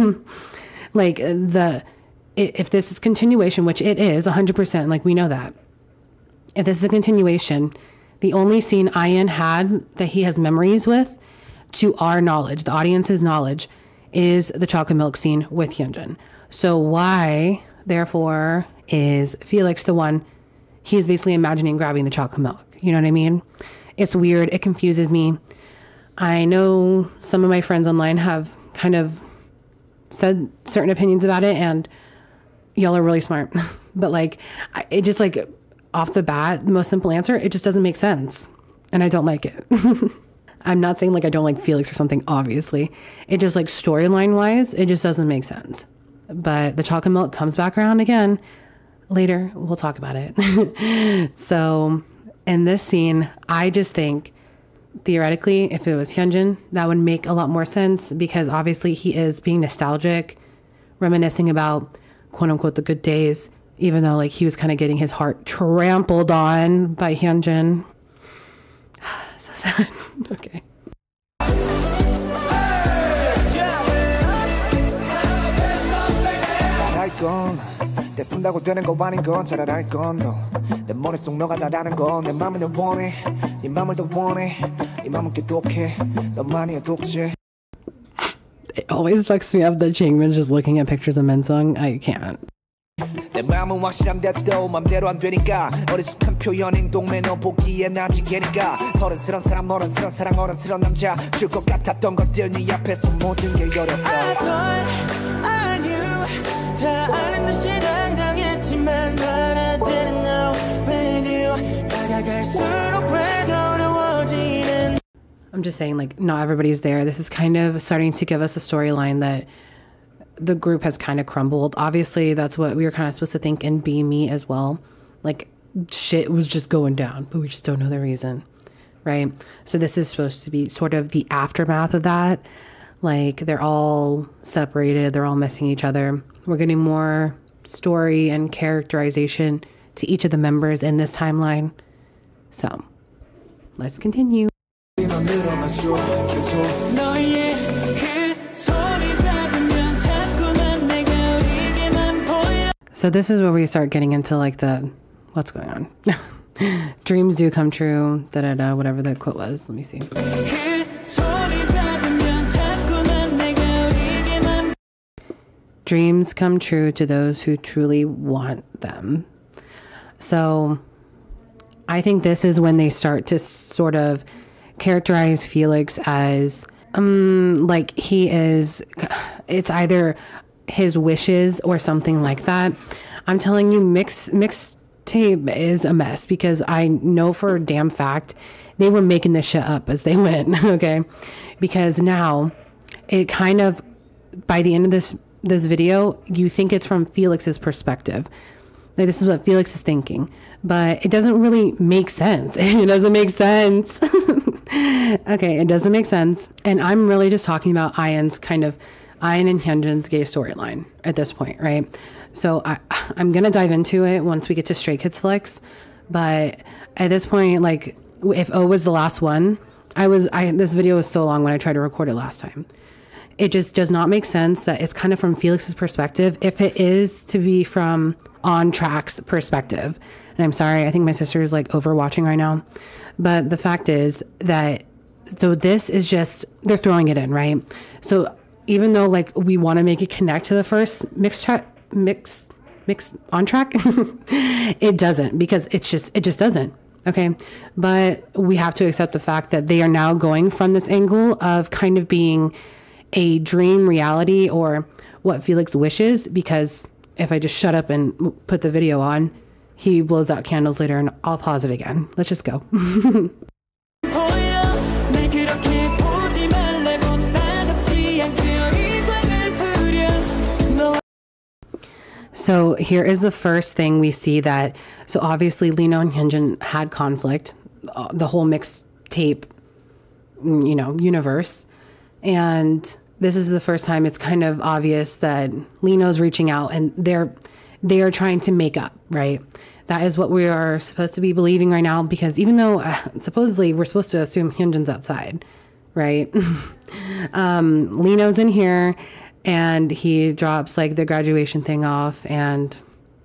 Like if this is continuation, which it is 100%, like we know that. If this is a continuation, the only scene I.N had that he has memories with, to our knowledge, the audience's knowledge, is the chocolate milk scene with Hyunjin. So why, therefore, is Felix the one he's basically imagining grabbing the chocolate milk? You know what I mean? It's weird. It confuses me. I know some of my friends online have kind of said certain opinions about it, and y'all are really smart. But like, it just like off the bat, the most simple answer, it just doesn't make sense. And I don't like it. I'm not saying like I don't like Felix or something, obviously. It just like storyline wise, it just doesn't make sense. But the chocolate milk comes back around again. Later, we'll talk about it. So in this scene, I just think theoretically, if it was Hyunjin, that would make a lot more sense, because obviously he is being nostalgic, reminiscing about quote unquote the good days, even though like he was kind of getting his heart trampled on by Hyunjin. So sad. Okay. 내 쓴다고 되는 거 아닌 건 잘 알걸 너 내 머릿속 너가 다라는 건 내 맘을 더 원해 네 맘을 더 원해 이 맘은 깨독해 너만이야 독재. It always fucks me up that Jangmin's just looking at pictures of Mensung. I can't. 내 마음은 확실한데도 맘대로 안 되니까 어리숙한 표현 행동 매너 보기엔 아직 애니까 어른스런 사람 어른스런 사랑 어른스런 남자 줄 것 같았던 것들 네 앞에서 모든 게 어렵다. I thought I knew 다 아는 듯이 당당했지만 But I didn't know with you 다가갈수록 왜 더 어려워지는. I'm just saying, like, not everybody's there. This is kind of starting to give us a storyline that the group has kind of crumbled. Obviously, that's what we were kind of supposed to think and be me as well. Like, shit was just going down, but we just don't know the reason, right? So this is supposed to be sort of the aftermath of that. Like, they're all separated, they're all missing each other. We're getting more story and characterization to each of the members in this timeline. So let's continue. So this is where we start getting into like the what's going on. Dreams do come true, da da da, whatever that quote was. Let me see. Dreams come true to those who truly want them. So I think this is when they start to sort of characterize Felix as like he is, it's either his wishes or something like that. I'm telling you, Mixtape is a mess, because I know for a damn fact they were making this shit up as they went. Okay, because now it kind of, by the end of this video, you think it's from Felix's perspective. Like, this is what Felix is thinking, but it doesn't really make sense. It doesn't make sense. Okay, it doesn't make sense. And I'm really just talking about I.N.'s I.N. and Hyunjin's gay storyline at this point, right? So I'm gonna dive into it once we get to SKZFlix. But at this point, like, if O was the last one, this video was so long when I tried to record it last time. It just does not make sense that it's kind of from Felix's perspective, if it is to be from On Track's perspective. And I'm sorry, I think my sister is like over watching right now. But the fact is that, so this is just, they're throwing it in, right? So even though like we want to make it connect to the first mix On Track, it doesn't, because it just doesn't. Okay. But we have to accept the fact that they are now going from this angle of kind of being a dream reality, or what Felix wishes, because if I just shut up and put the video on, he blows out candles later, and I'll pause it again. Let's just go. So here is the first thing we see that, so obviously Lino and Hyunjin had conflict, the whole mixtape, universe. And this is the first time it's kind of obvious that Lino's reaching out, and they are trying to make up, right? That is what we are supposed to be believing right now, because even though supposedly we're supposed to assume Hyunjin's outside, right? Lino's in here, and he drops like the graduation thing off, and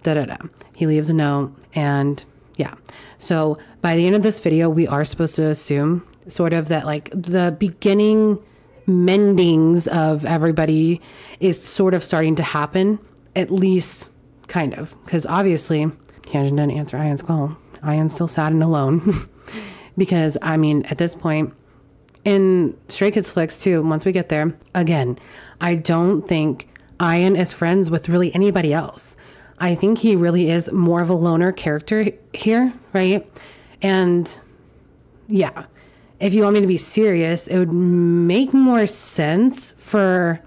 da-da-da. He leaves a note, and yeah. So by the end of this video, we are supposed to assume sort of that like the beginning mendings of everybody is sort of starting to happen, at least kind of, because obviously Hyunjin didn't answer I.N.'s call. I.N.'s still sad and alone. Because I mean, at this point in SKZFlix too, once we get there, again, I don't think I.N. is friends with really anybody else. I think he really is more of a loner character here, right? And yeah, if you want me to be serious, it would make more sense for,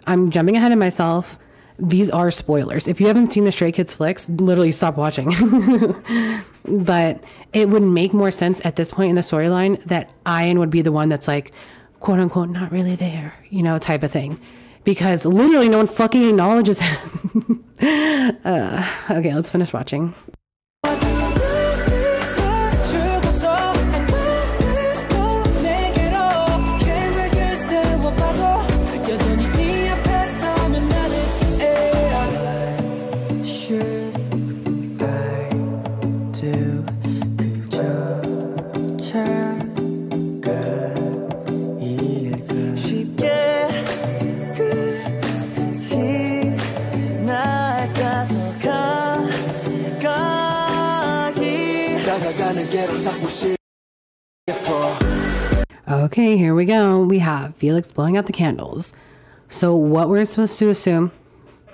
I'm jumping ahead of myself, these are spoilers. If you haven't seen the SKZFlix, literally stop watching. But it would make more sense at this point in the storyline that I.N. would be the one that's like, quote unquote, not really there, type of thing. Because literally no one fucking acknowledges him. Okay, let's finish watching. Okay, here we go. We have Felix blowing out the candles. So what we're supposed to assume,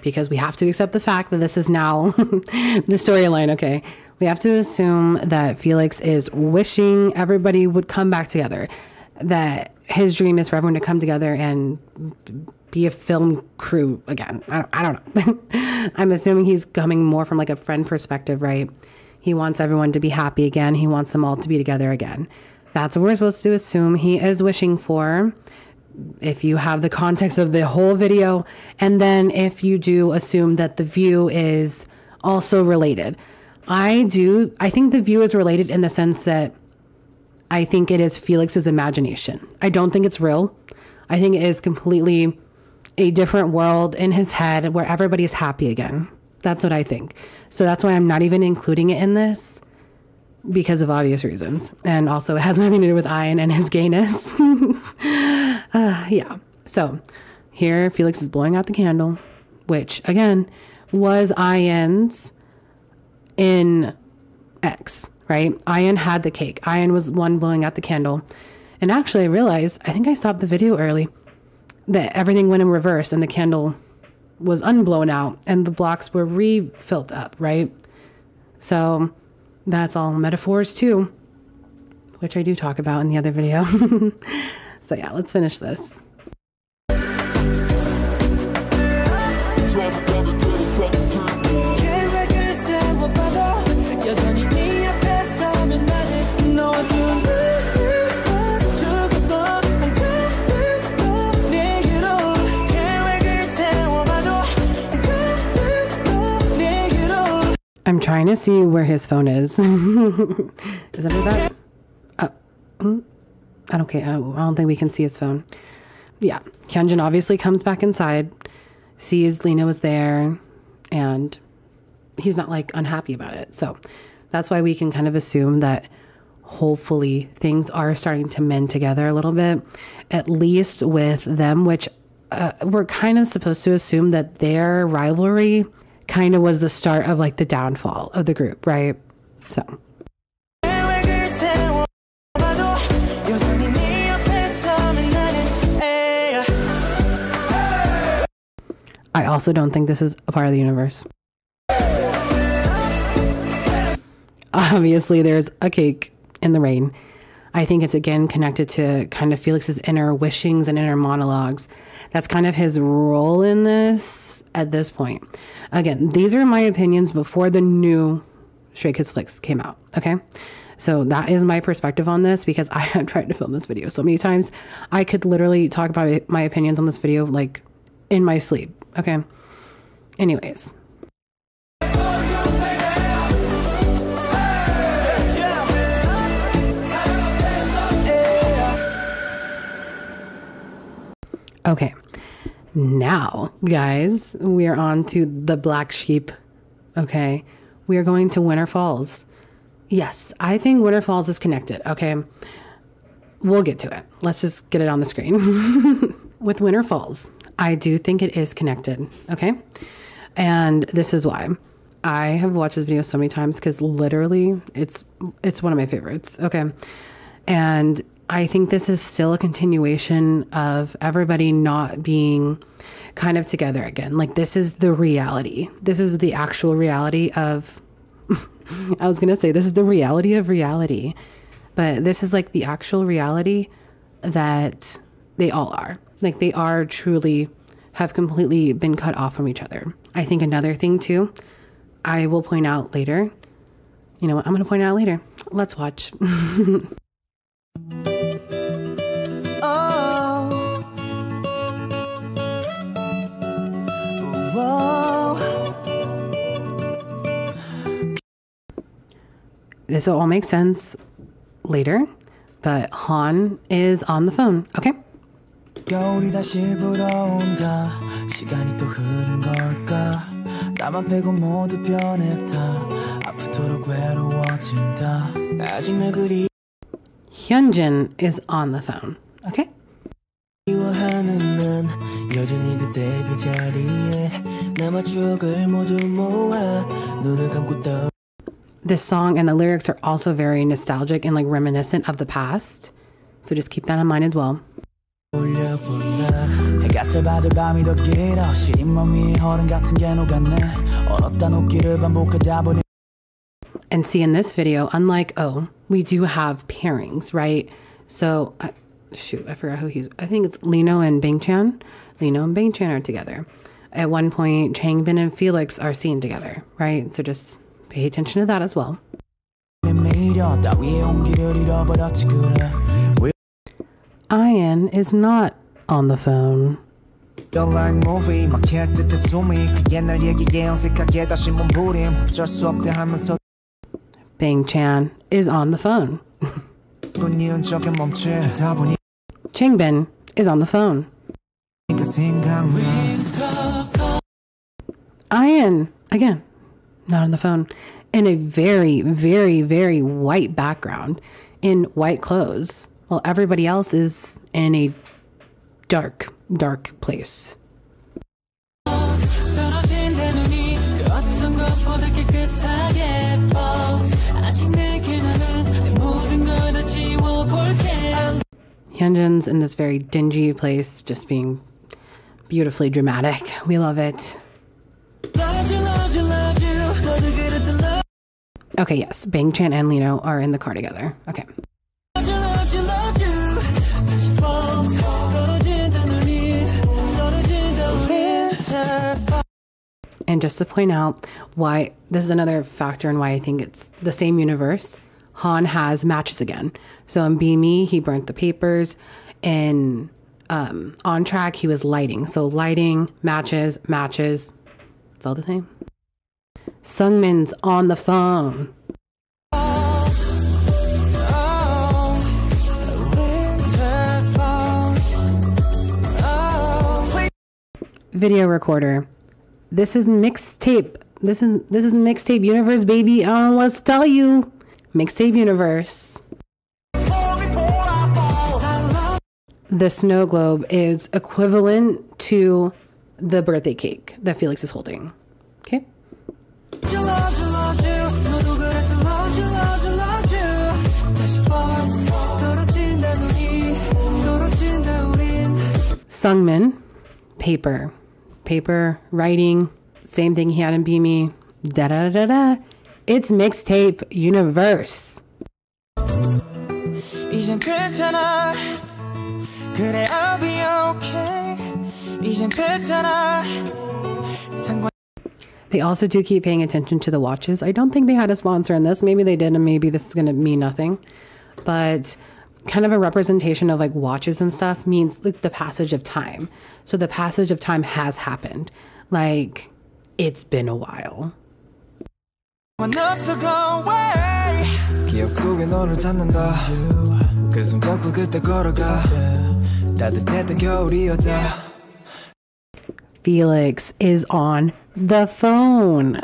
because we have to accept the fact that this is now the storyline, okay? We have to assume that Felix is wishing everybody would come back together. That his dream is for everyone to come together and be a film crew again. I don't know. I'm assuming he's coming more from like a friend perspective, right? He wants everyone to be happy again. He wants them all to be together again. That's what we're supposed to assume he is wishing for, if you have the context of the whole video. And then if you do assume that the view is also related. I think the view is related in the sense that I think it is Felix's imagination. I don't think it's real. I think it is completely a different world in his head where everybody's happy again. That's what I think. So that's why I'm not even including it in this, because of obvious reasons. And also it has nothing to do with I.N and his gayness. Yeah. So here Felix is blowing out the candle, which again was I.N's in X, right? I.N had the cake. I.N was one blowing out the candle. And actually I realized, I think I stopped the video early, that everything went in reverse and the candle was unblown out and the blocks were refilled up, right? So that's all metaphors too, which I do talk about in the other video. So yeah, let's finish this. I'm trying to see where his phone is. Is that back? I don't care. I don't think we can see his phone. Yeah. Hyunjin obviously comes back inside, sees Lena was there, and he's not like unhappy about it. So that's why we can kind of assume that hopefully things are starting to mend together a little bit, at least with them, which we're kind of supposed to assume that their rivalry kind of was the start of like the downfall of the group, right? So I also don't think this is a part of the universe. Obviously there's a cake in the rain. I think it's again connected to kind of Felix's inner wishings and inner monologues. That's kind of his role in this at this point. Again, these are my opinions before the new SKZFlix came out, okay? So that is my perspective on this, because I have tried to film this video so many times. I could literally talk about my opinions on this video like in my sleep, okay? Anyways. Okay, now, guys, we are on to the black sheep, okay? We are going to Winter Falls. Yes, I think Winter Falls is connected, okay? We'll get to it. Let's just get it on the screen. With Winter Falls, I do think it is connected, okay? And this is why. I have watched this video so many times because literally it's one of my favorites, okay? And I think this is still a continuation of everybody not being kind of together again. Like, this is the reality. This is the actual reality of, I was going to say, this is the reality of reality. But this is like the actual reality that they all are. Like, they are truly have completely been cut off from each other. I think another thing too, I will point out later. You know what? I'm going to point out later. Let's watch. This will all make sense later, but Han is on the phone, okay? 겨울이 다시 불어온다. 시간이 또 흐른 걸까? 나만 빼고 모두 변했다. 아프도록 외로워진다. 아직 날 그리. Hyunjin is on the phone, okay? 그리워하는 난 여전히 그때 그 자리에 남아 추억을 모두 모아 눈을 감고 떠. This song and the lyrics are also very nostalgic and like reminiscent of the past. So just keep that in mind as well. And see, in this video, unlike O, we do have pairings, right? So, shoot, I forgot who he's, I think it's Lino and Bangchan. Lino and Bangchan are together. At one point, Changbin and Felix are seen together, right? So just pay attention to that as well. 미련 따위의 온기를 잃어버렸지 그래 I.N is not on the phone. Like movie 막힐 듯해 숨이 그 옛날 얘기에 어색하게 다시 몸부림 어쩔 수 없대 하면서 Bang Chan is on the phone. 니은 적에 멈추다 보니 Changbin is on the phone. I.N, again, not on the phone. In a very, very, very white background, in white clothes, while everybody else is in a dark, dark place. Hyunjin's in this very dingy place, just being beautifully dramatic. We love it. Okay, yes, Bang Chan and Lino are in the car together. Okay. And just to point out why, this is another factor in why I think it's the same universe. Han has matches again. So in Be Me, he burnt the papers. In On Track, he was lighting. So lighting, matches, matches. It's all the same. Sungmin's on the phone. Video recorder. This is mixtape. This is mixtape universe, baby. I don't know what to tell you. Mixtape universe. The snow globe is equivalent to the birthday cake that Felix is holding. Okay? Sungmin, paper. Paper, writing, same thing he had in Be Me. Da da da da. It's mixtape universe. 이젠 괜찮아 그래 I'll be okay 이젠 됐잖아 They also do keep paying attention to the watches. I don't think they had a sponsor in this. Maybe they did, and maybe this is going to mean nothing. But kind of a representation of like watches and stuff means like the passage of time. So the passage of time has happened. Like, it's been a while. 기억 속에 너를 찾는다 그 손잡고 그때 걸어가 따뜻했던 겨울이었다 Felix is on the phone.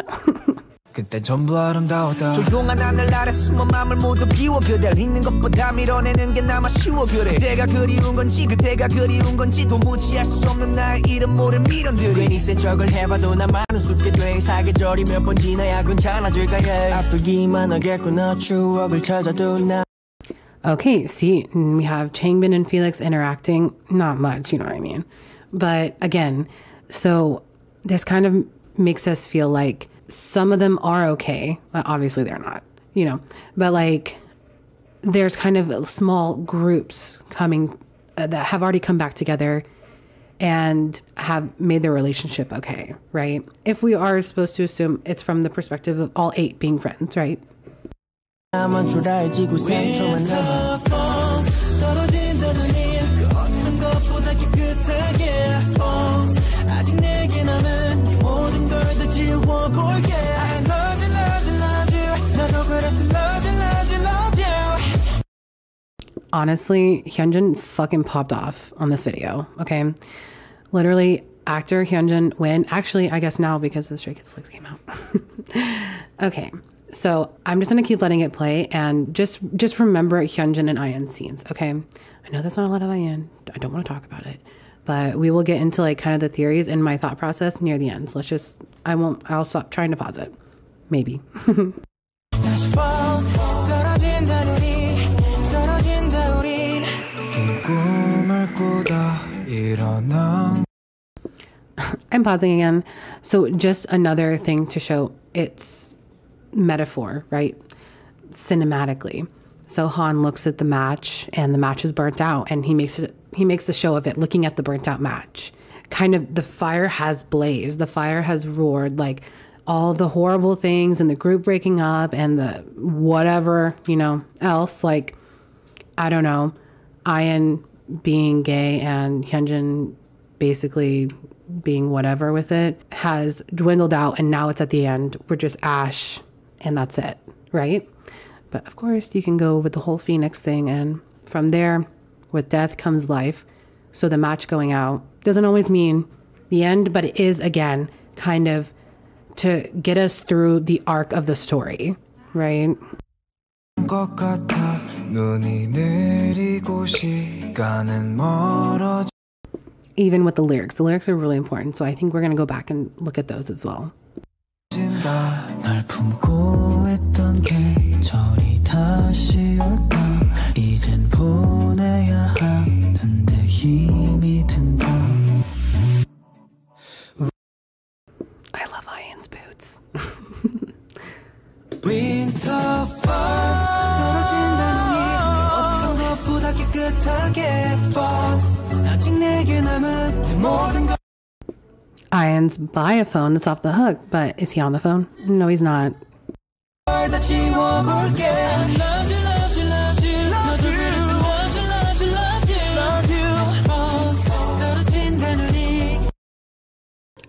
그때 전부 아름다웠다 조용한 하늘 아래 숨은 맘을 모두 비워 그댈 잊는 것보다 밀어내는 게 나마 쉬워 그래 그대가 그리운 건지 그대가 그리운 건지 도무지 알 수 없는 나의 이름 모를 미련들이 괜히 센 척을 해봐도 나만 우습게 돼 사계절이 몇 번 지나야 괜찮아질까 해 아프기만 하겠구나 추억을 찾아도 나 Okay, see, we have Changbin and Felix interacting. Not much, you know what I mean? But again, so this kind of makes us feel like some of them are okay. Well, obviously they're not, you know, but like there's kind of small groups coming that have already come back together and have made their relationship okay, right? If we are supposed to assume it's from the perspective of all 8 being friends, right? Honestly, Hyunjin fucking popped off on this video, okay? Literally, actor Hyunjin win. Actually, I guess now because the SKZFlix came out. Okay, so I'm just gonna keep letting it play and just remember Hyunjin and I.N scenes, okay? I know that's not a lot of I.N. I don't want to talk about it, but we will get into like kind of the theories and my thought process near the end. So let's just, I'll stop trying to pause it. Maybe. I'm pausing again. So just another thing to show it's metaphor, right? Cinematically. So Han looks at the match and the match is burnt out and he makes a show of it looking at the burnt out match. Kind of the fire has blazed, the fire has roared, like all the horrible things and the group breaking up and the whatever, you know, else, like, I don't know, I.N being gay and Hyunjin basically being whatever with it has dwindled out, and now it's at the end. We're just Ash and that's it, right? But of course you can go with the whole Phoenix thing, and from there, with death comes life. So the match going out doesn't always mean the end, but it is, again, kind of to get us through the arc of the story, right? Even with the lyrics are really important, so I think we're gonna go back and look at those as well. 날 품고 있던 계절이 다시 올까 이젠 보내야 하는데 힘이 든다. I love I.N's boots. Winter falls 떨어진다는 이 어떤 것보다 깨끗하게 falls 아직 내게 남은 모든 것. I.N's by a phone that's off the hook, but is he on the phone? No, he's not.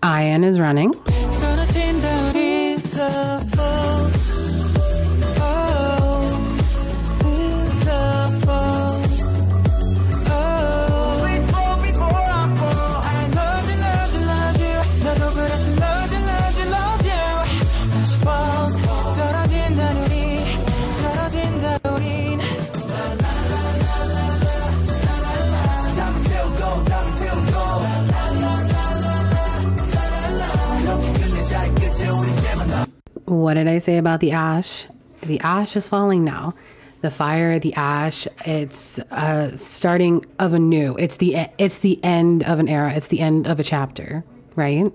I.N is running. What did I say about the ash? The ash is falling now. The fire, the ash, it's starting of a new. It's the end of an era. It's the end of a chapter, right?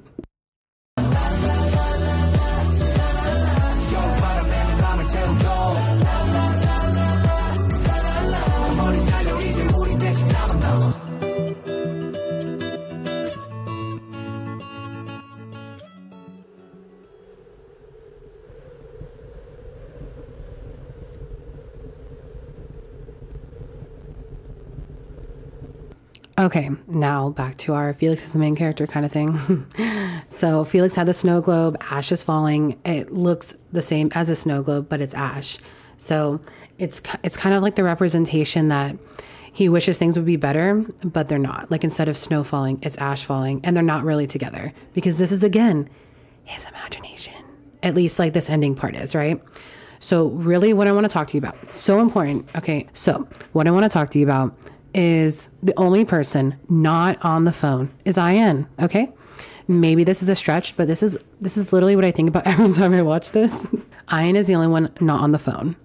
Okay, now back to our Felix is the main character kind of thing. So Felix had the snow globe, ash is falling. It looks the same as a snow globe, but it's ash. So it's kind of like the representation that he wishes things would be better, but they're not. Like instead of snow falling, it's ash falling, and they're not really together because this is, again, his imagination. At least like this ending part is, right? So really what I want to talk to you about, so important. Okay, so what I want to talk to you about is the only person not on the phone is I.N. Okay, maybe this is a stretch, but this is literally what I think about every time I watch this. I.N is the only one not on the phone.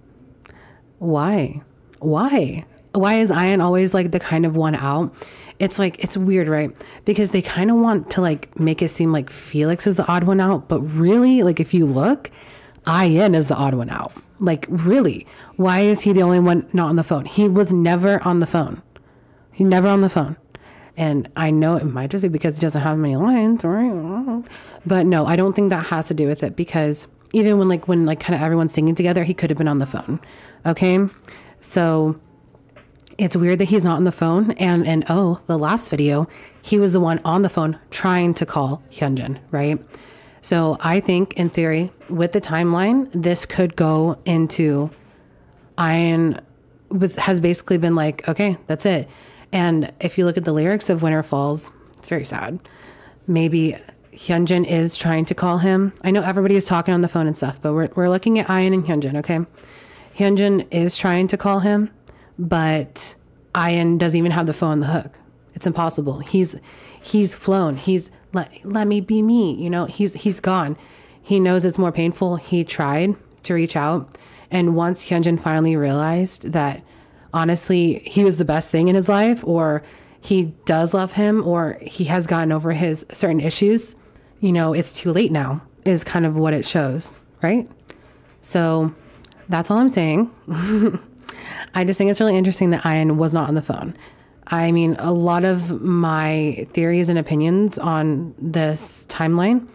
Why is I.N always like the kind of one out? It's like, it's weird, right? Because they kind of want to like make it seem like Felix is the odd one out, but really, like if you look, I.N is the odd one out. Like really, why is he the only one not on the phone? He was never on the phone. He's never on the phone. And I know it might just be because he doesn't have many lines, right? But no, I don't think that has to do with it, because even when kind of everyone's singing together, he could have been on the phone. Okay? So it's weird that he's not on the phone. And oh, the last video, he was the one on the phone trying to call Hyunjin, right? So I think in theory, with the timeline, this could go into I.N has basically been like, okay, that's it. And if you look at the lyrics of Winter Falls, it's very sad. Maybe Hyunjin is trying to call him. I know everybody is talking on the phone and stuff, but we're looking at I.N and Hyunjin, okay? Hyunjin is trying to call him, but I.N doesn't even have the phone on the hook. It's impossible. He's flown. He's let me be me. You know, he's gone. He knows it's more painful. He tried to reach out. And once Hyunjin finally realized that, honestly, he was the best thing in his life, or he does love him, or he has gotten over his certain issues, you know, it's too late now, is kind of what it shows, right? So that's all I'm saying. I just think it's really interesting that I.N was not on the phone. I mean, a lot of my theories and opinions on this timeline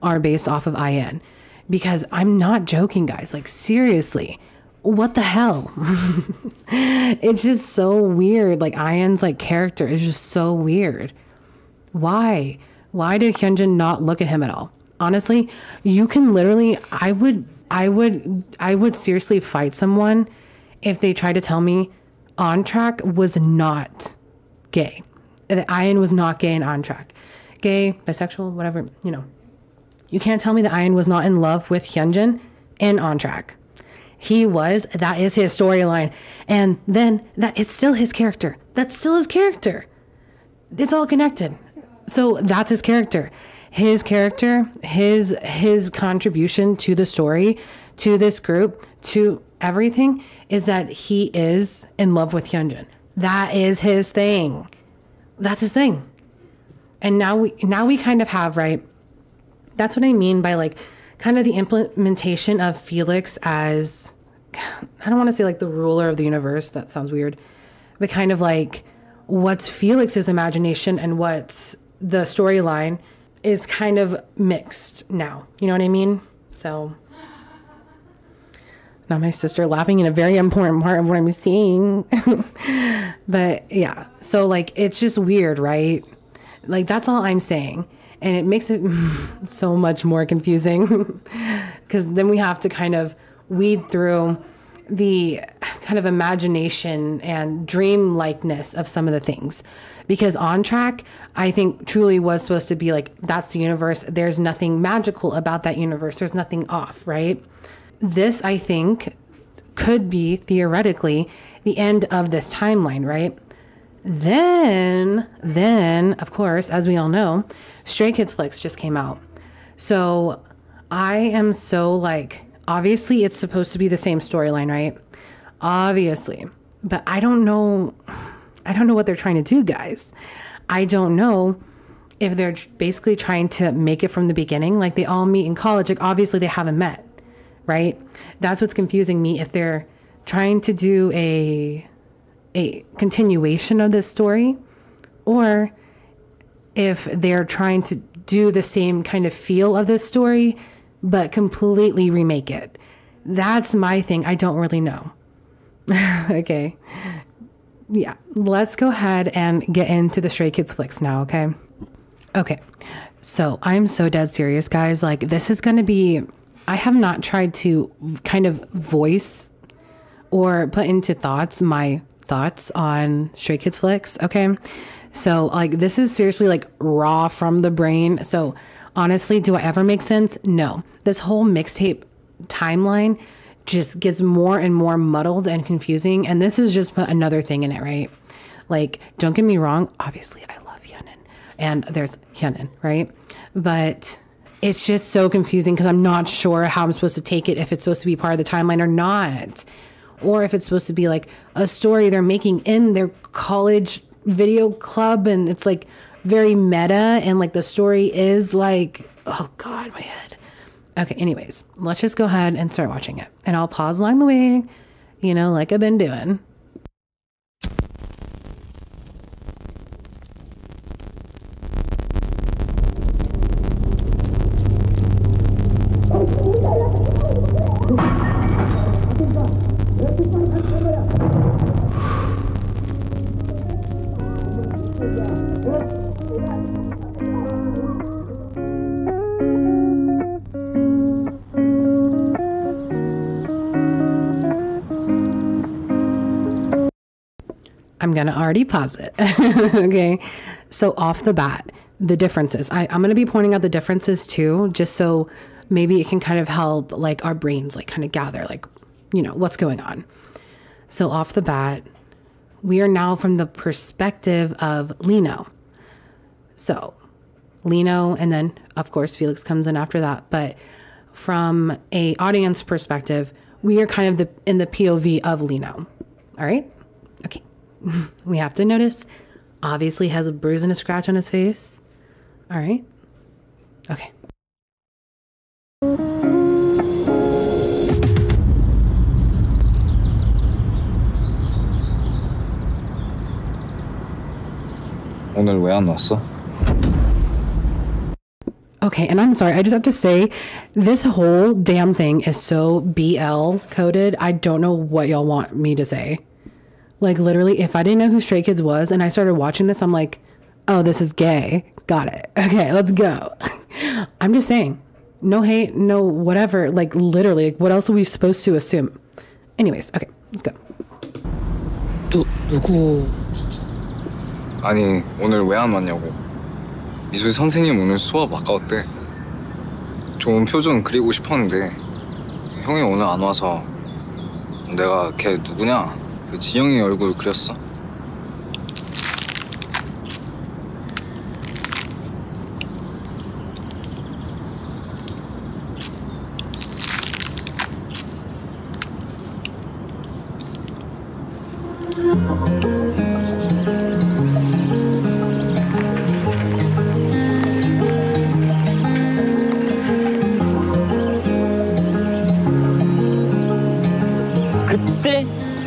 are based off of I.N, because I'm not joking, guys. Like, seriously, what the hell? It's just so weird. Like, I.N.'s like character is just so weird. Why did Hyunjin not look at him at all? Honestly, you can literally, I would seriously fight someone if they tried to tell me On Track was not gay. That I.N. was not gay and On Track. Gay, bisexual, whatever, you know. You can't tell me that I.N. was not in love with Hyunjin and On Track. He was. That is his storyline. And then that is still his character. That's still his character. It's all connected. So that's his character. His character, his contribution to the story, to this group, to everything, is that he is in love with Hyunjin. That is his thing. That's his thing. And now we kind of have, right? That's what I mean by like kind of the implementation of Felix as, I don't want to say like the ruler of the universe. That sounds weird. But kind of like what's Felix's imagination and what's the storyline is kind of mixed now. You know what I mean? So now my sister laughing in a very important part of what I'm saying. But yeah, so like, it's just weird, right? Like, that's all I'm saying. And it makes it so much more confusing because then we have to kind of weed through the kind of imagination and dream-likeness of some of the things. Because On Track, I think, truly was supposed to be like, that's the universe. There's nothing magical about that universe. There's nothing off, right? This, I think, could be theoretically the end of this timeline, right? Then, of course, as we all know, SKZFlix just came out. So I am so like, obviously it's supposed to be the same storyline, right? Obviously. But I don't know what they're trying to do, guys. I don't know if they're basically trying to make it from the beginning, like they all meet in college. Like, obviously they haven't met, right? That's what's confusing me. If they're trying to do a continuation of this story, or if they're trying to do the same kind of feel of this story, but completely remake it. That's my thing. I don't really know. Okay. Yeah. Let's go ahead and get into the SKZFlix now, okay? Okay. So I'm so dead serious, guys. Like, this is going to be, I have not tried to kind of voice or put into thoughts my thoughts on SKZFlix, okay? So like, this is seriously like raw from the brain. So honestly, do I ever make sense? No. This whole mixtape timeline just gets more and more muddled and confusing, and this is just another thing in it, right? Like, don't get me wrong, obviously I love HyunIN and there's HyunIN, right? But it's just so confusing because I'm not sure how I'm supposed to take it, if it's supposed to be part of the timeline or not. Or if it's supposed to be like a story they're making in their college video club, and it's like very meta, and like the story is like, oh God, my head. Okay, anyways, let's just go ahead and start watching it. And I'll pause along the way, you know, like I've been doing. I'm going to already pause it. Okay. So off the bat, the differences. I'm going to be pointing out the differences too, just so maybe it can kind of help like our brains like kind of gather like, you know, what's going on. So off the bat, we are now from the perspective of Lino. So Lino, and then of course Felix comes in after that. But from a audience perspective, we are kind of in the POV of Lino. All right. Okay. We have to notice, obviously has a bruise and a scratch on his face. All right. Okay. 오늘 왜 안 왔어? Okay, and I'm sorry, I just have to say, this whole damn thing is so BL coded. I don't know what y'all want me to say. Like, literally, if I didn't know who Stray Kids was and I started watching this, I'm like, oh, this is gay. Got it. Okay, let's go. I'm just saying, no hate, no whatever. Like, literally, like, what else are we supposed to assume? Anyways, okay, let's go. 누구? 아니, 오늘 왜 안 왔냐고. 미술 선생님 오늘 수업 아까웠대. 좋은 표정 그리고 싶었는데 형이 오늘 안 와서 내가 걔 누구냐? 그 진영이 얼굴 그렸어.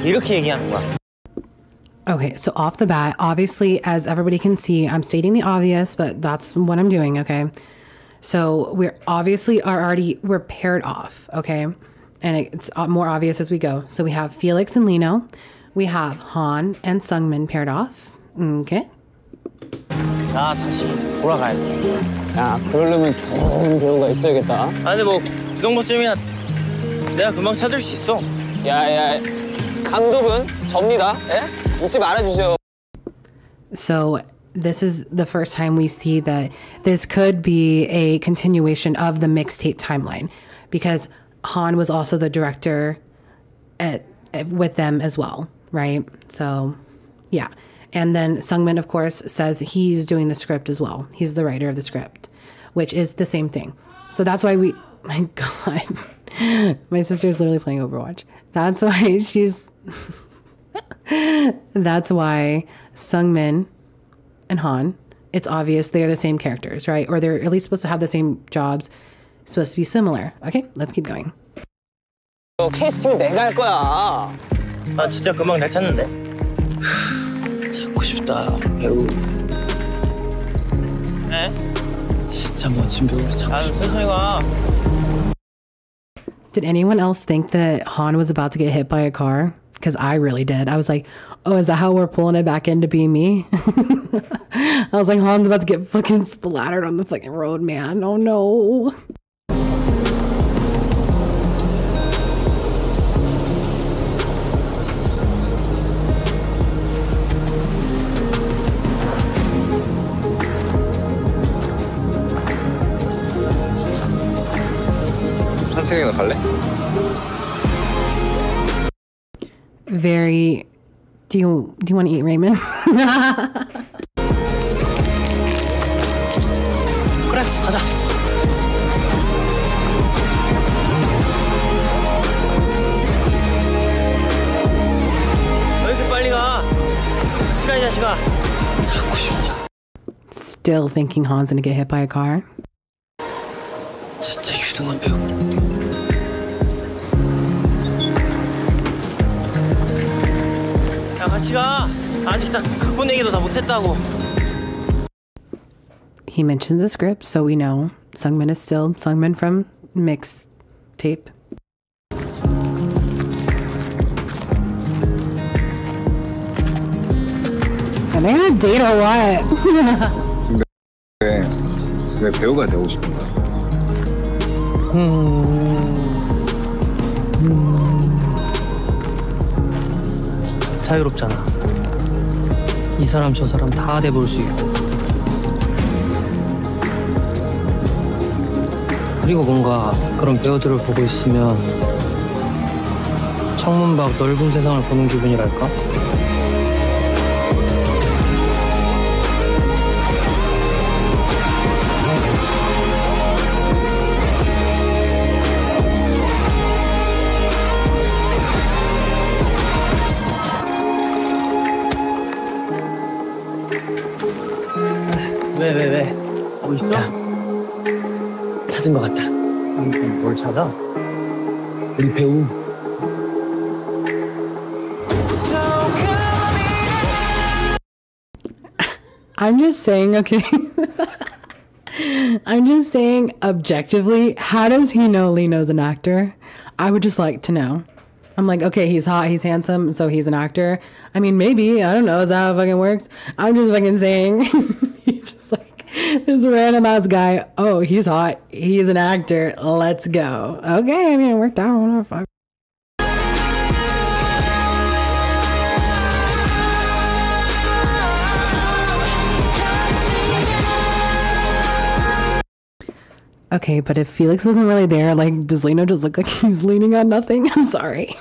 이렇게 얘기하는 거야. Okay, so off the bat, obviously, as everybody can see, I'm stating the obvious, but that's what I'm doing, okay? So we're obviously we're paired off, okay? And it's more obvious as we go. So we have Felix and Lino. We have Han and Sungmin paired off. Okay. 나 다시 돌아가야 돼. 야, 그러려면 좋은 배우가 있어야겠다. 아, 근데 뭐 그 정도쯤이야 내가 금방 찾을 수 있어. 야, 감독은 접니다. 예? 잊지 말아주세요. So this is the first time we see that this could be a continuation of the mixtape timeline, because Han was also the director with them as well, right? So, yeah. And then Sungmin, of course, says he's doing the script as well. He's the writer of the script, which is the same thing. So that's why my God, my sister's literally playing Overwatch. That's why that's why Sungmin and Han, it's obvious they're the same characters, right? Or they're at least supposed to have the same jobs, supposed to be similar. Okay, let's keep going. 캐스팅 내가 할 거야. 아, 진짜 금방 잘 찾는데. 찾고 싶다, 배우. 에? 진짜 멋진 배우를 찾고 싶다. 천천히 가. Did anyone else think that Han was about to get hit by a car? Because I really did. I was like, oh, is that how we're pulling it back into being me? I was like, Han's about to get fucking splattered on the fucking road, man. Oh no. 산책이나 갈래? Very. Do you want to eat ramen? 그래, 가자. 왜 이렇게 빨리 가? 같이 가, 이 자식아. 찾고 싶다. Still thinking Han's gonna get hit by a car. 진짜 유능한 배우. 야, 같이 가. 아직 다 각본 얘기도 다 못했다고. He mentions the script, so we know Sungmin is still Sungmin from Mixtape. Are they on a date or what? 왜 배우가 되고 싶은 거야? 자유롭잖아. 이 사람 저 사람 다 돼볼 수 있고. 그리고 뭔가 그런 배우들을 보고 있으면 창문 밖 넓은 세상을 보는 기분이랄까? 왜? 뭐 있어? 찾은 것 같다. 뭘 찾아? 우리 배우. I'm just saying, okay. I'm just saying, objectively, how does he know Lino's an actor? I would just like to know. I'm like, okay, he's hot, he's handsome, so he's an actor. I mean, maybe, I don't know, is that how it fucking works? I'm just fucking saying. He's just like, this random ass guy, oh, he's hot, he's an actor, let's go. Okay, I mean, it worked out, whatever, fuck. Okay, but if Felix wasn't really there, like, does Lino just look like he's leaning on nothing? I'm sorry.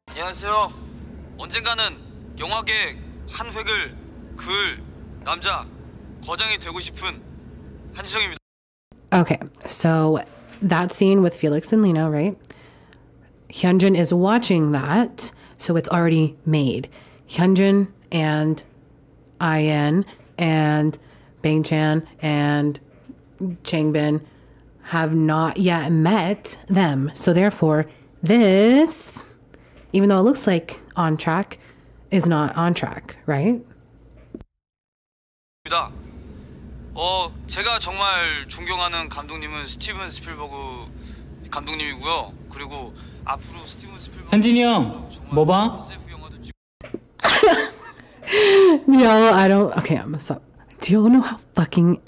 안녕하세요. 언젠가는 영화계 한 획을 그을 남자 거장이 되고 싶은 한지성입니다. Okay, so that scene with Felix and Lino, right? Hyunjin is watching that, so it's already made. Hyunjin and I.N and Bang-chan and Changbin have not yet met them. So therefore, this, even though it looks like on track, is not on track, right? 제가 정말 존경하는 감독님은 스티븐 스필버그 감독님이고요. 그리고 앞으로 스티븐 스필버그 현진이 형, 뭐 봐? Y'all, I don't, okay, I'm gonna stop. Do y'all know how fucking,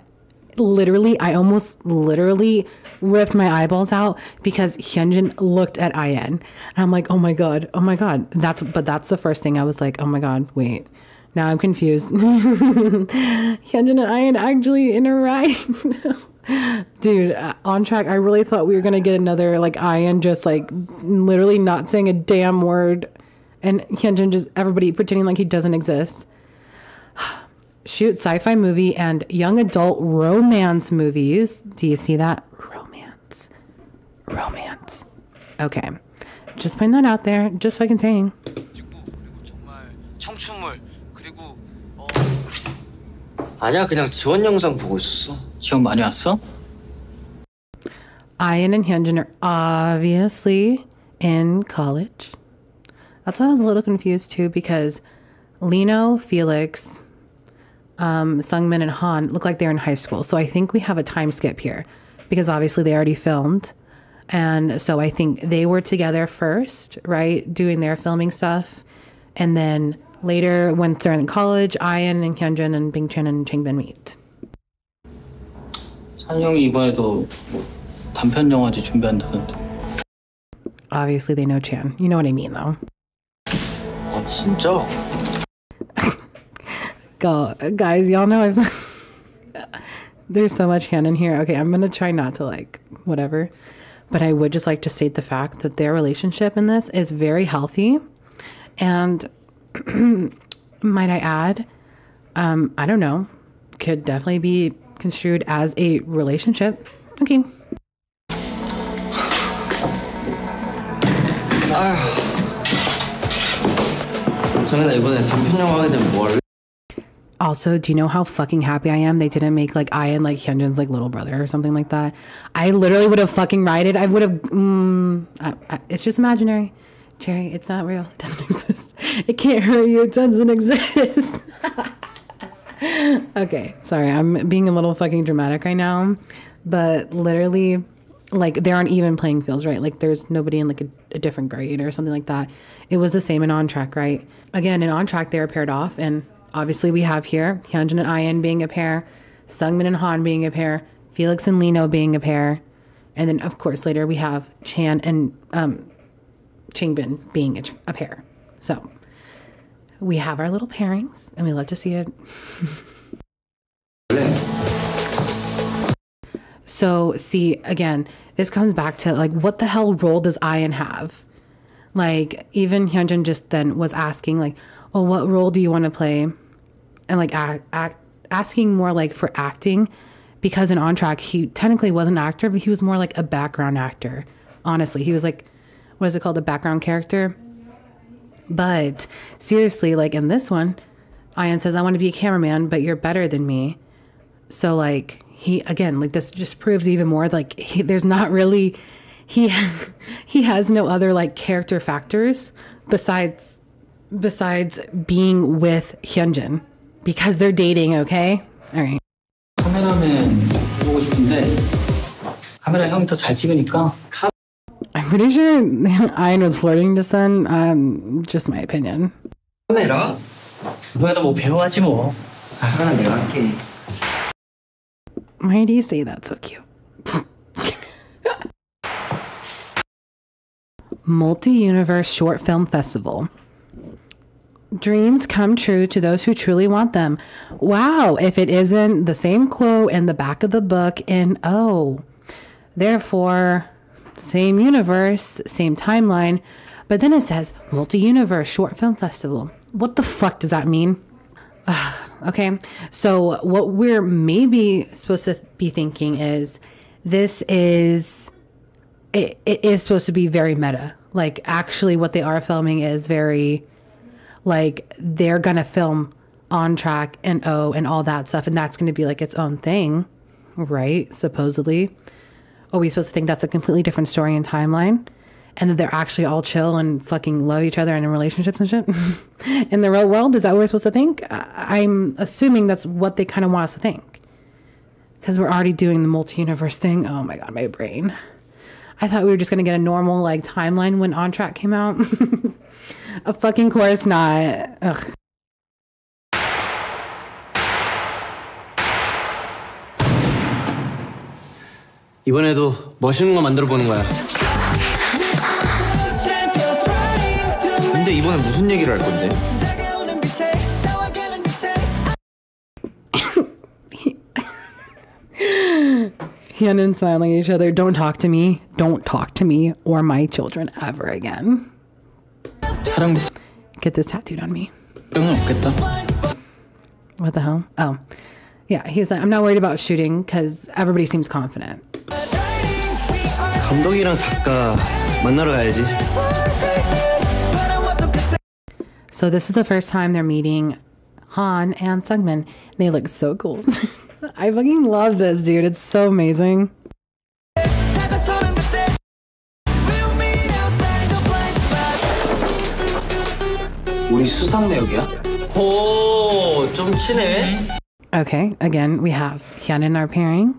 literally, I almost literally ripped my eyeballs out because Hyunjin looked at I.N. And I'm like, oh my God. That's the first thing I was like, oh my God, wait. Now I'm confused. Hyunjin and I.N actually interact. Dude, on track, I really thought we were going to get another, like, I.N just, like, literally not saying a damn word. And Hyunjin just, everybody pretending like he doesn't exist. Shoot sci-fi movie and young adult romance movies. Do you see that? Romance. Okay. Just putting that out there. Just fucking saying. 아니야, 그냥 지원 영상 보고 있었어. 지원 많이 왔어? I.N and Hyunjin are obviously in college. That's why I was a little confused too, because Lino, Felix, Sungmin and Han look like they're in high school. So I think we have a time skip here because obviously they already filmed. And so I think they were together first, right? Doing their filming stuff. And then later when they're in college, I.N and Hyunjin and Bang-chan and Changbin meet. 찬영이 이번에도 뭐 단편 영화제 준비한다던데. Obviously they know Chan. You know what I mean though. 아, 진짜? Guys, y'all know there's so much Han in here. Okay, I'm gonna try not to like whatever, but I would just like to state the fact that their relationship in this is very healthy, and might I add, I don't know, could definitely be construed as a relationship. Okay. 정현아, 이번에 단편 영화 하게 되면 뭐 할래? Also, do you know how fucking happy I am they didn't make like I.N like Hyunjin's like little brother or something like that? I literally would have fucking rioted. I would have. It's just imaginary. Cherry, it's not real. It doesn't exist. It can't hurt you. It doesn't exist. Okay, sorry. I'm being a little fucking dramatic right now. But literally, like, there aren't even playing fields, right? Like, there's nobody in like a different grade or something like that. It was the same in On Track, right? Again, in On Track, they were paired off, and obviously, we have here Hyunjin and I.N being a pair, Sungmin and Han being a pair, Felix and Lino being a pair, and then, of course, later we have Chan and Changbin being a pair. So, we have our little pairings, and we love to see it. So, see, again, this comes back to, like, what the hell role does I.N have? Like, even Hyunjin just then was asking, like, oh, what role do you want to play? and like asking more like for acting, because in On Track he technically was an actor, but he was more like a background actor. Honestly, he was like, what is it called, a background character. But seriously, like in this one, I.N says, I want to be a cameraman, but you're better than me. So like he, again, like this just proves even more like there's not really, he has no other like character factors besides being with Hyunjin, because they're dating. Okay, all right. 카메라맨 보고 싶은데 카메라 형이 더 잘 찍으니까. I'm pretty sure I.N was flirting just then. Just my opinion. 카메라? 이번에도 뭐 배워야지 뭐. 카메라 내가 할게. Why do you say that so cute? Multi-Universe Short Film Festival. Dreams come true to those who truly want them. Wow, if it isn't the same quote in the back of the book in O. Therefore, same universe, same timeline, but then it says Multi-Universe Short Film Festival. What the fuck does that mean? Okay, so what we're maybe supposed to be thinking is this is, it is supposed to be very meta. Like actually what they are filming is very, like they're gonna film On Track and O and all that stuff, and that's gonna be like its own thing, right? Supposedly. Are we supposed to think that's a completely different story and timeline? And that they're actually all chill and fucking love each other and in relationships and shit? In the real world? Is that what we're supposed to think? I'm assuming that's what they kind of want us to think. Because we're already doing the multi-universe thing. Oh my god, my brain. I thought we were just going to get a normal like timeline when On Track came out. Of fucking course not. Ugh. 이번에도 멋있는 거 만들어 보는 거야. 근데 이번에 무슨 얘기를 할 건데? HyunIN smiling at each other. Don't talk to me. Don't talk to me or my children ever again. Get this tattooed on me. What the hell? Oh. Yeah, he's like, I'm not worried about shooting because everybody seems confident. 감독이랑 작가 만나러 가야지. So this is the first time they're meeting Han and Sungmin. They look so cool. I fucking love this, dude. It's so amazing. 우리 수상 내역이야? 오, 좀 친해. Okay, again, we have HyunIN are pairing,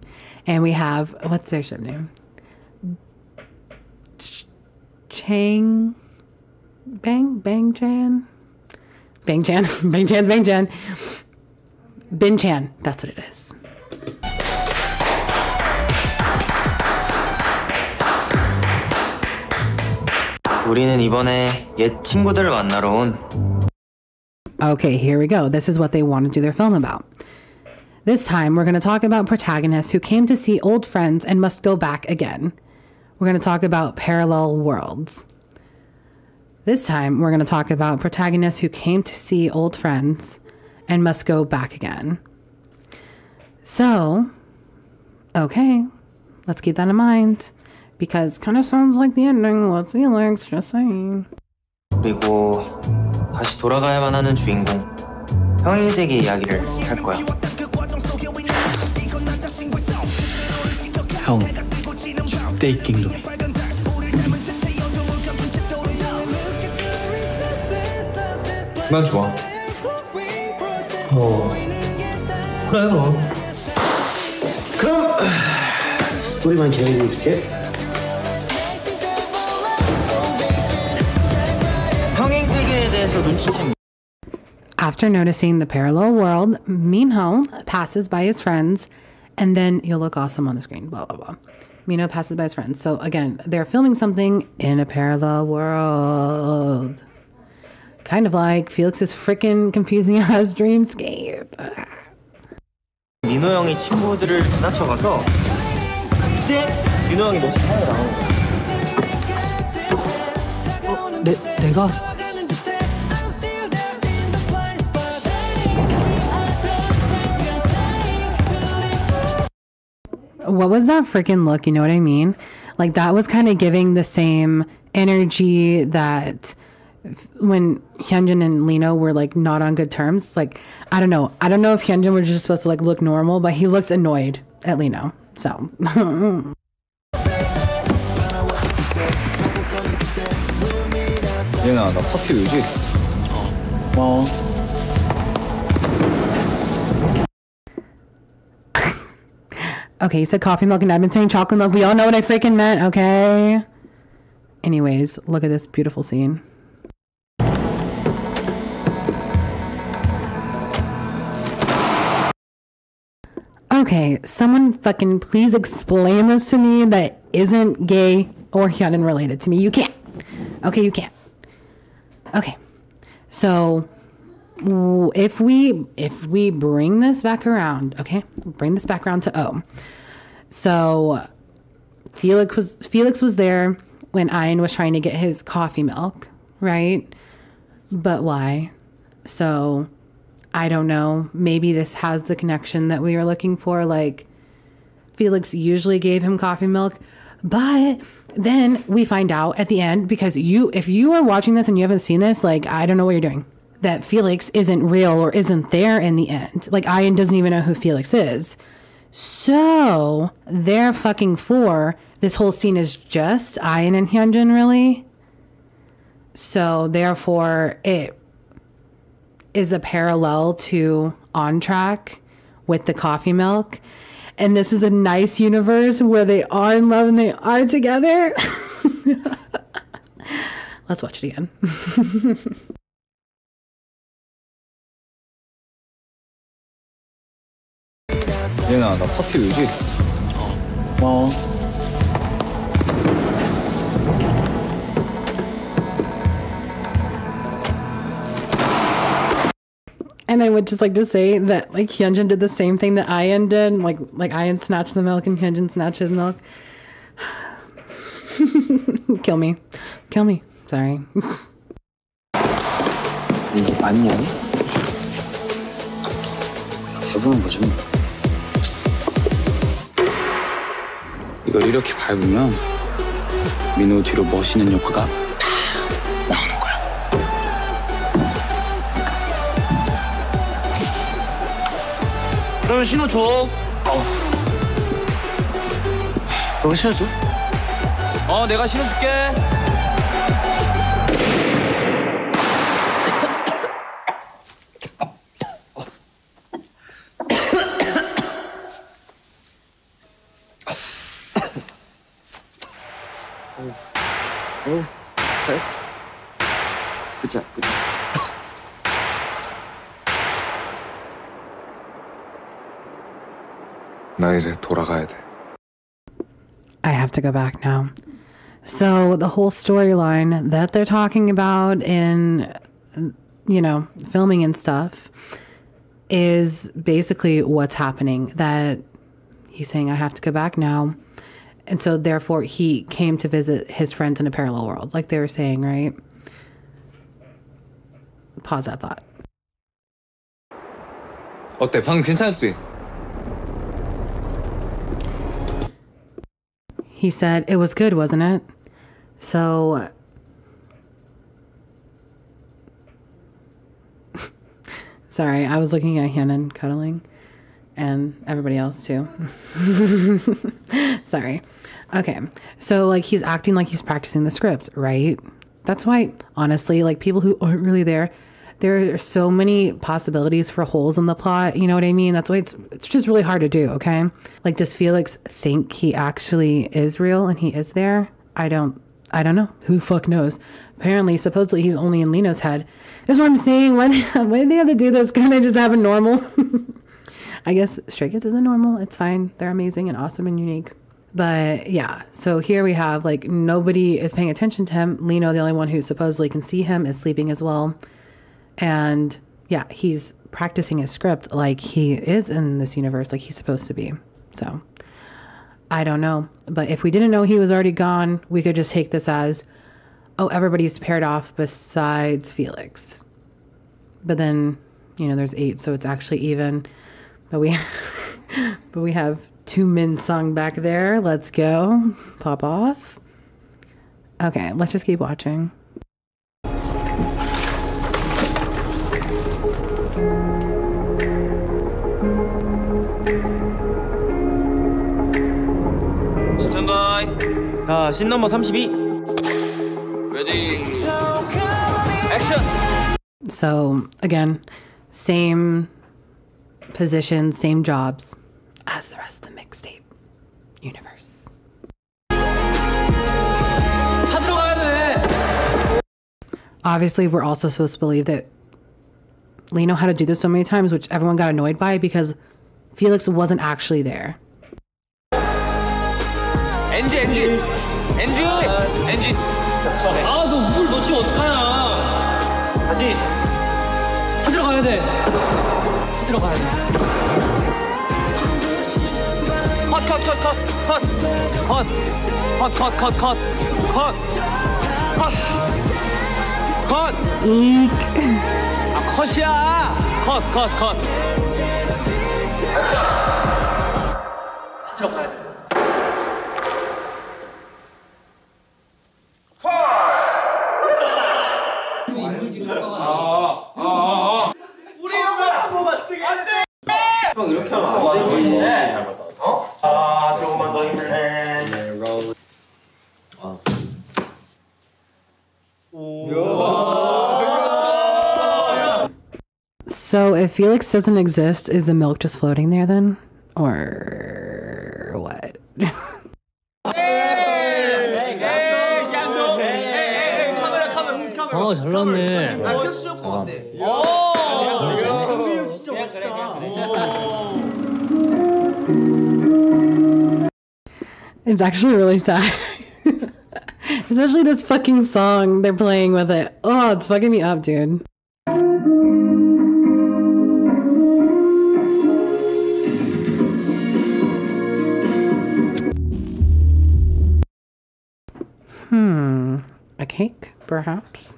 and we have, what's their ship name? Bang Chan? Bang Chan. Bin Chan, that's what it is. 우리는 이번에 옛 친구들을 만나러 온. Okay, here we go. This is what they want to do their film about. This time, we're going to talk about protagonists who came to see old friends and must go back again. We're going to talk about parallel worlds. This time, we're going to talk about protagonists who came to see old friends and must go back again. So, okay, let's keep that in mind. Because kind of sounds like the ending with Felix, just saying. 그리고 다시 돌아가야만 하는 주인공 형인 세계 이야기를 할 거야. 형, 슈테이킹도. 난 좋아. 그래 그럼. 그럼 스토리만 기다리고 있을게. 형인 세계에 대해서 눈치챕니다. After noticing the parallel world, Minho passes by his friends, and then you'll look awesome on the screen, blah, blah, blah. Minho passes by his friends. So again, they're filming something in a parallel world. Kind of like Felix's freaking confusing ass dreamscape. 민호 형이 친구들을 지나쳐가서 그때 민호 형이 너 차에 나오는 거야. 내가 what was that freaking look? You know what I mean? Like that was kind of giving the same energy that when Hyunjin and Lino were like not on good terms. Like, I don't know if Hyunjin was just supposed to like look normal, but he looked annoyed at Lino. So. 얘나 나 커피 주지? 뭐 Okay, you said coffee milk and I've been saying chocolate milk. We all know what I freaking meant, okay? Anyways, look at this beautiful scene. Okay, someone fucking please explain this to me that isn't gay or HyunIN related to me. You can't. Okay, you can't. Okay, so if we bring this back around, okay, bring this back around to O. So Felix was there when I.N was trying to get his coffee milk, right? But why? So I don't know. Maybe this has the connection that we were looking for. Like Felix usually gave him coffee milk, but then we find out at the end, because if you are watching this and you haven't seen this, like, I don't know what you're doing, that Felix isn't real or isn't there in the end. Like I.N doesn't even know who Felix is. So they're fucking for this whole scene is just I.N and Hyunjin, really. So therefore it is a parallel to On Track with the coffee milk. And this is a nice universe where they are in love and they are together. Let's watch it again. 얘나 나 커피 주지? 뭐 And I would just like to say that like Hyunjin did the same thing that I.N did. Like I.N snatched the milk and Hyunjin snatched his milk. Kill me. Kill me. Sorry. 안녕. 해보는 거지 뭐. 이걸 이렇게 밟으면 민호 뒤로 멋있는 효과가 팍 나오는 거야. 그러면 신호 줘. 너가 신호 줘? 내가 신호 줄게. 잘했어. 그자. 나 이제 돌아가야 돼. I have to go back now. So the whole storyline that they're talking about in, filming and stuff is basically what's happening. That he's saying, I have to go back now. And so therefore he came to visit his friends in a parallel world, like they were saying, right? Pause that thought. 어때? 방금 괜찮았지? He said it was good, wasn't it? So sorry, I was looking at HyunIN cuddling and everybody else too. Sorry. Okay. So like he's acting like he's practicing the script, right? That's why honestly, like people who aren't really there are so many possibilities for holes in the plot. You know what I mean? That's why it's just really hard to do. Okay. Like, does Felix think he actually is real and he is there? I don't know. Who the fuck knows? Apparently, supposedly he's only in Lino's head. That's what I'm saying. Why do they have to do this? Can't they just have it normal? I guess Stray Kids isn't normal. It's fine. They're amazing and awesome and unique. But yeah, so here we have like nobody is paying attention to him. Lino, the only one who supposedly can see him, is sleeping as well. And yeah, he's practicing his script like he is in this universe, like he's supposed to be. So I don't know. But if we didn't know he was already gone, we could just take this as, oh, everybody's paired off besides Felix. But then, there's 8, so it's actually even. But we have 2-min song back there. Let's go. Pop off. Okay, let's just keep watching. 스탠바이. 자, 씬 넘버 32. 레디. 액션. So again, same position, same jobs as the rest of the mixtape universe. 찾으러 가야 돼. Obviously, we're also supposed to believe that Lino had to do this so many times, which everyone got annoyed by because Felix wasn't actually there. 엔지. 아, 너 물 놓치면 어떡하냐. 다시. 찾으러 가야 돼. 찾으러 가야 돼. 컷. Eek. 아, 컷이야. 컷. 찾으러 가야 돼. 형 이렇게 하면 안 되지. 조금만 더 힘을 내. So if Felix doesn't exist, is the milk just floating there then? Or what? 어, 잘 나왔네. It's actually really sad. Especially this fucking song they're playing with it. Oh, it's fucking me up, dude. A cake, perhaps?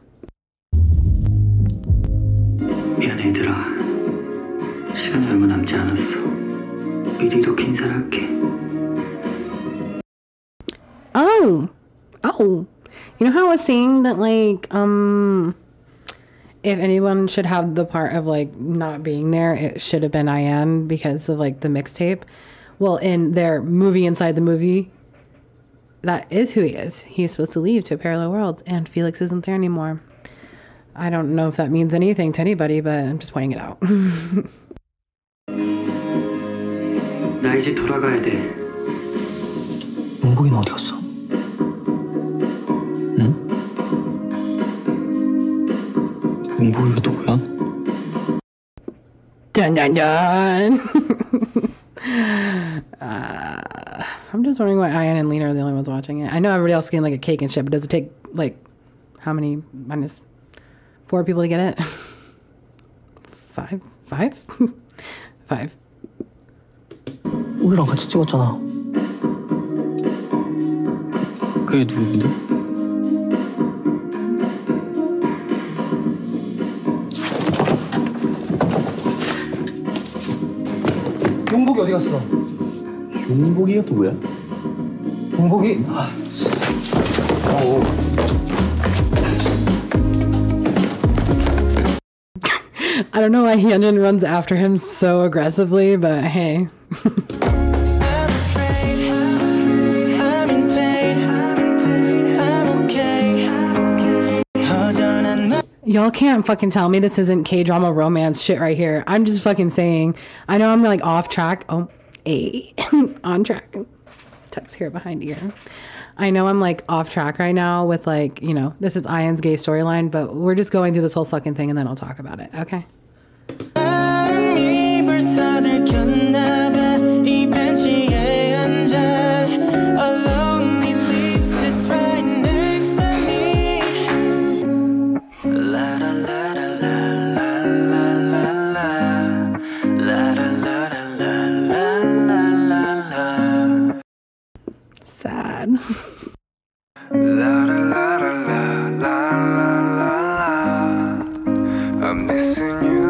미안해 얘들아. 시간이 얼마 남지 않았어. 미리 이렇게 인사를 할게. Oh, you know how I was saying that, like, if anyone should have the part of, like, not being there, it should have been I.N because of, like, the mixtape. Well, in their movie inside the movie, that is who he is. He's supposed to leave to a parallel world, and Felix isn't there anymore. I don't know if that means anything to anybody, but I'm just pointing it out. 나 이제 돌아가야 돼. 용복이는 어디 갔어? 응? 용복이가 누구야? Dun dun dun. I'm just wondering why I.N and Lena are the only ones watching it. I know everybody else is getting like a cake and shit, but does it take like how many -4 people to get it? Five? 5? 우리랑 같이 찍었잖아. 그게 누구거든? 용복이 어디 갔어? 용복이가 누구야? 용복이? I don't know why Hyunjin runs after him so aggressively, but hey. Y'all can't fucking tell me this isn't K-drama romance shit right here. I'm just fucking saying. I know I'm like off track. Oh, on track. Tuck's here behind ear. I know I'm like off track right now with like, you know, this is I.N's gay storyline, but we're just going through this whole fucking thing and then I'll talk about it, okay? Sad. I'm missing you.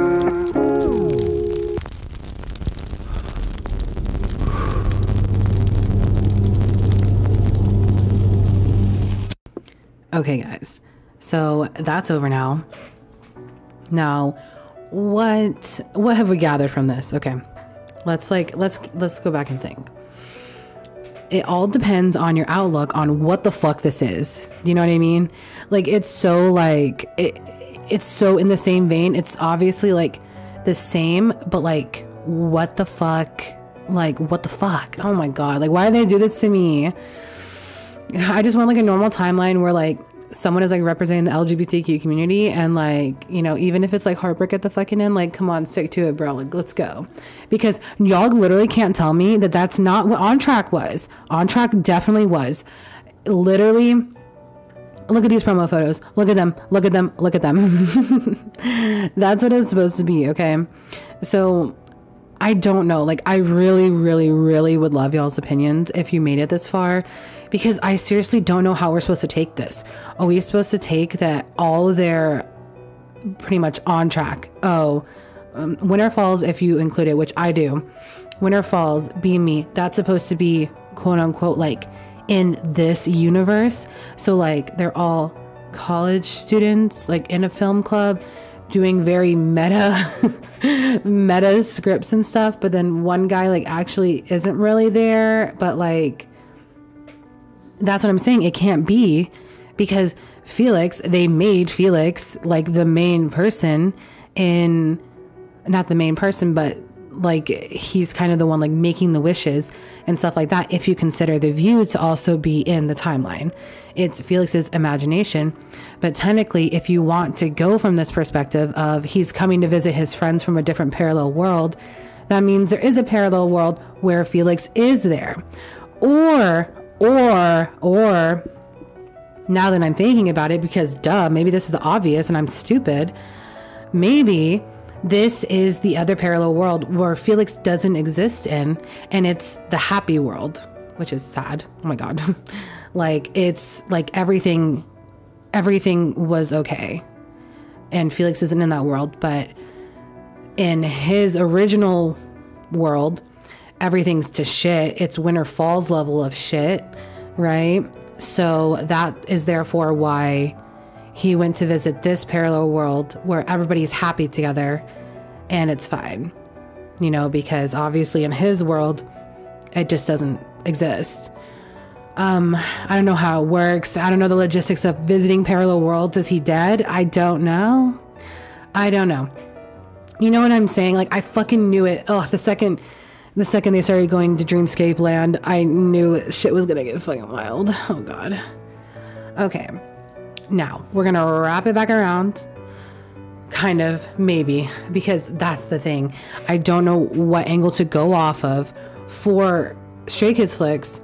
Okay, guys. So that's over now. Now, what have we gathered from this? Okay. Let's go back and think. It all depends on your outlook on what the fuck this is. You know what I mean? Like, it's so like it's so in the same vein. It's obviously like the same, but like, what the fuck? Like, what the fuck? Oh my god. Like, why do they do this to me? I just want like a normal timeline where like someone is like representing the LGBTQ community, and like, you know, even if it's like heartbreak at the fucking end, like, come on, stick to it, bro. Like, let's go. Because y'all literally can't tell me that that's not what On Track was. On Track definitely was. Literally, look at these promo photos. Look at them. Look at them. Look at them. That's what it's supposed to be. Okay. So I don't know. Like, I really, really, really would love y'all's opinions if you made it this far, because I seriously don't know how we're supposed to take this. Are we supposed to take that all of their pretty much On Track? Winter Falls, if you include it, which I do. Winter Falls, Be Me, that's supposed to be quote unquote like in this universe. So like they're all college students like in a film club doing very meta scripts and stuff, but then one guy like actually isn't really there, but like, that's what I'm saying. It can't be, because they made Felix like the main person not the main person, but like he's kind of the one like making the wishes and stuff like that. If you consider the View to also be in the timeline, it's Felix's imagination. But technically, if you want to go from this perspective of he's coming to visit his friends from a different parallel world, that means there is a parallel world where Felix is there. Or now that I'm thinking about it, because duh, maybe this is the obvious and I'm stupid, maybe this is the other parallel world where Felix doesn't exist in, and it's the happy world, which is sad. Oh my god. Like, it's like everything was okay and Felix isn't in that world, but in his original world everything's to shit. It's Winter Falls level of shit, right? So that is therefore why he went to visit this parallel world where everybody's happy together and it's fine, you know, because obviously in his world it just doesn't exist. I don't know how it works. I don't know the logistics of visiting parallel worlds. Is he dead? I don't know. You know what I'm saying? Like, I fucking knew it. Oh, the second they started going to Dreamscape Land, I knew shit was gonna get fucking wild. Oh god. Okay. Now, we're gonna wrap it back around. Kind of, maybe, because that's the thing. I don't know what angle to go off of for SKZFlix,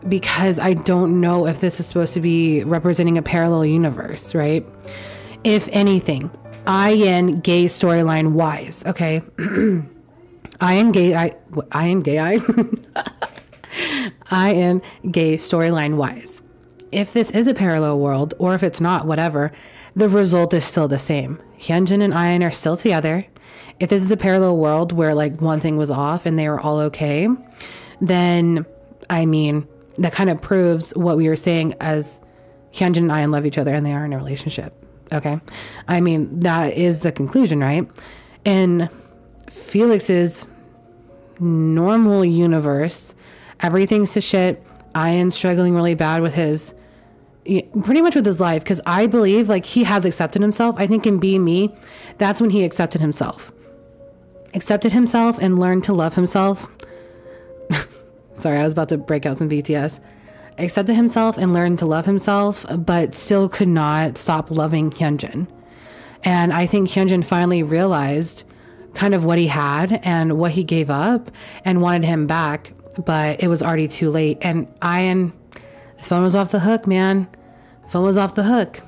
because I don't know if this is supposed to be representing a parallel universe, right? If anything, I.N. gay storyline wise, okay? I.N. gay storyline wise. If this is a parallel world, or if it's not, whatever, the result is still the same. Hyunjin and I.N. are still together. If this is a parallel world where like one thing was off and they were all okay, then, I mean, that kind of proves what we were saying as Hyunjin and I.N. love each other and they are in a relationship. Okay. I mean, that is the conclusion, right? In Felix's normal universe, everything's to shit. I.N. struggling really bad with pretty much with his life, because I believe like he has accepted himself. I think in Be Me, that's when he accepted himself and learned to love himself. Sorry, I was about to break out some BTS. Accepted himself and learned to love himself, but still could not stop loving Hyunjin. And I think Hyunjin finally realized kind of what he had and what he gave up and wanted him back, but it was already too late. And the phone was off the hook, man. Phone was off the hook.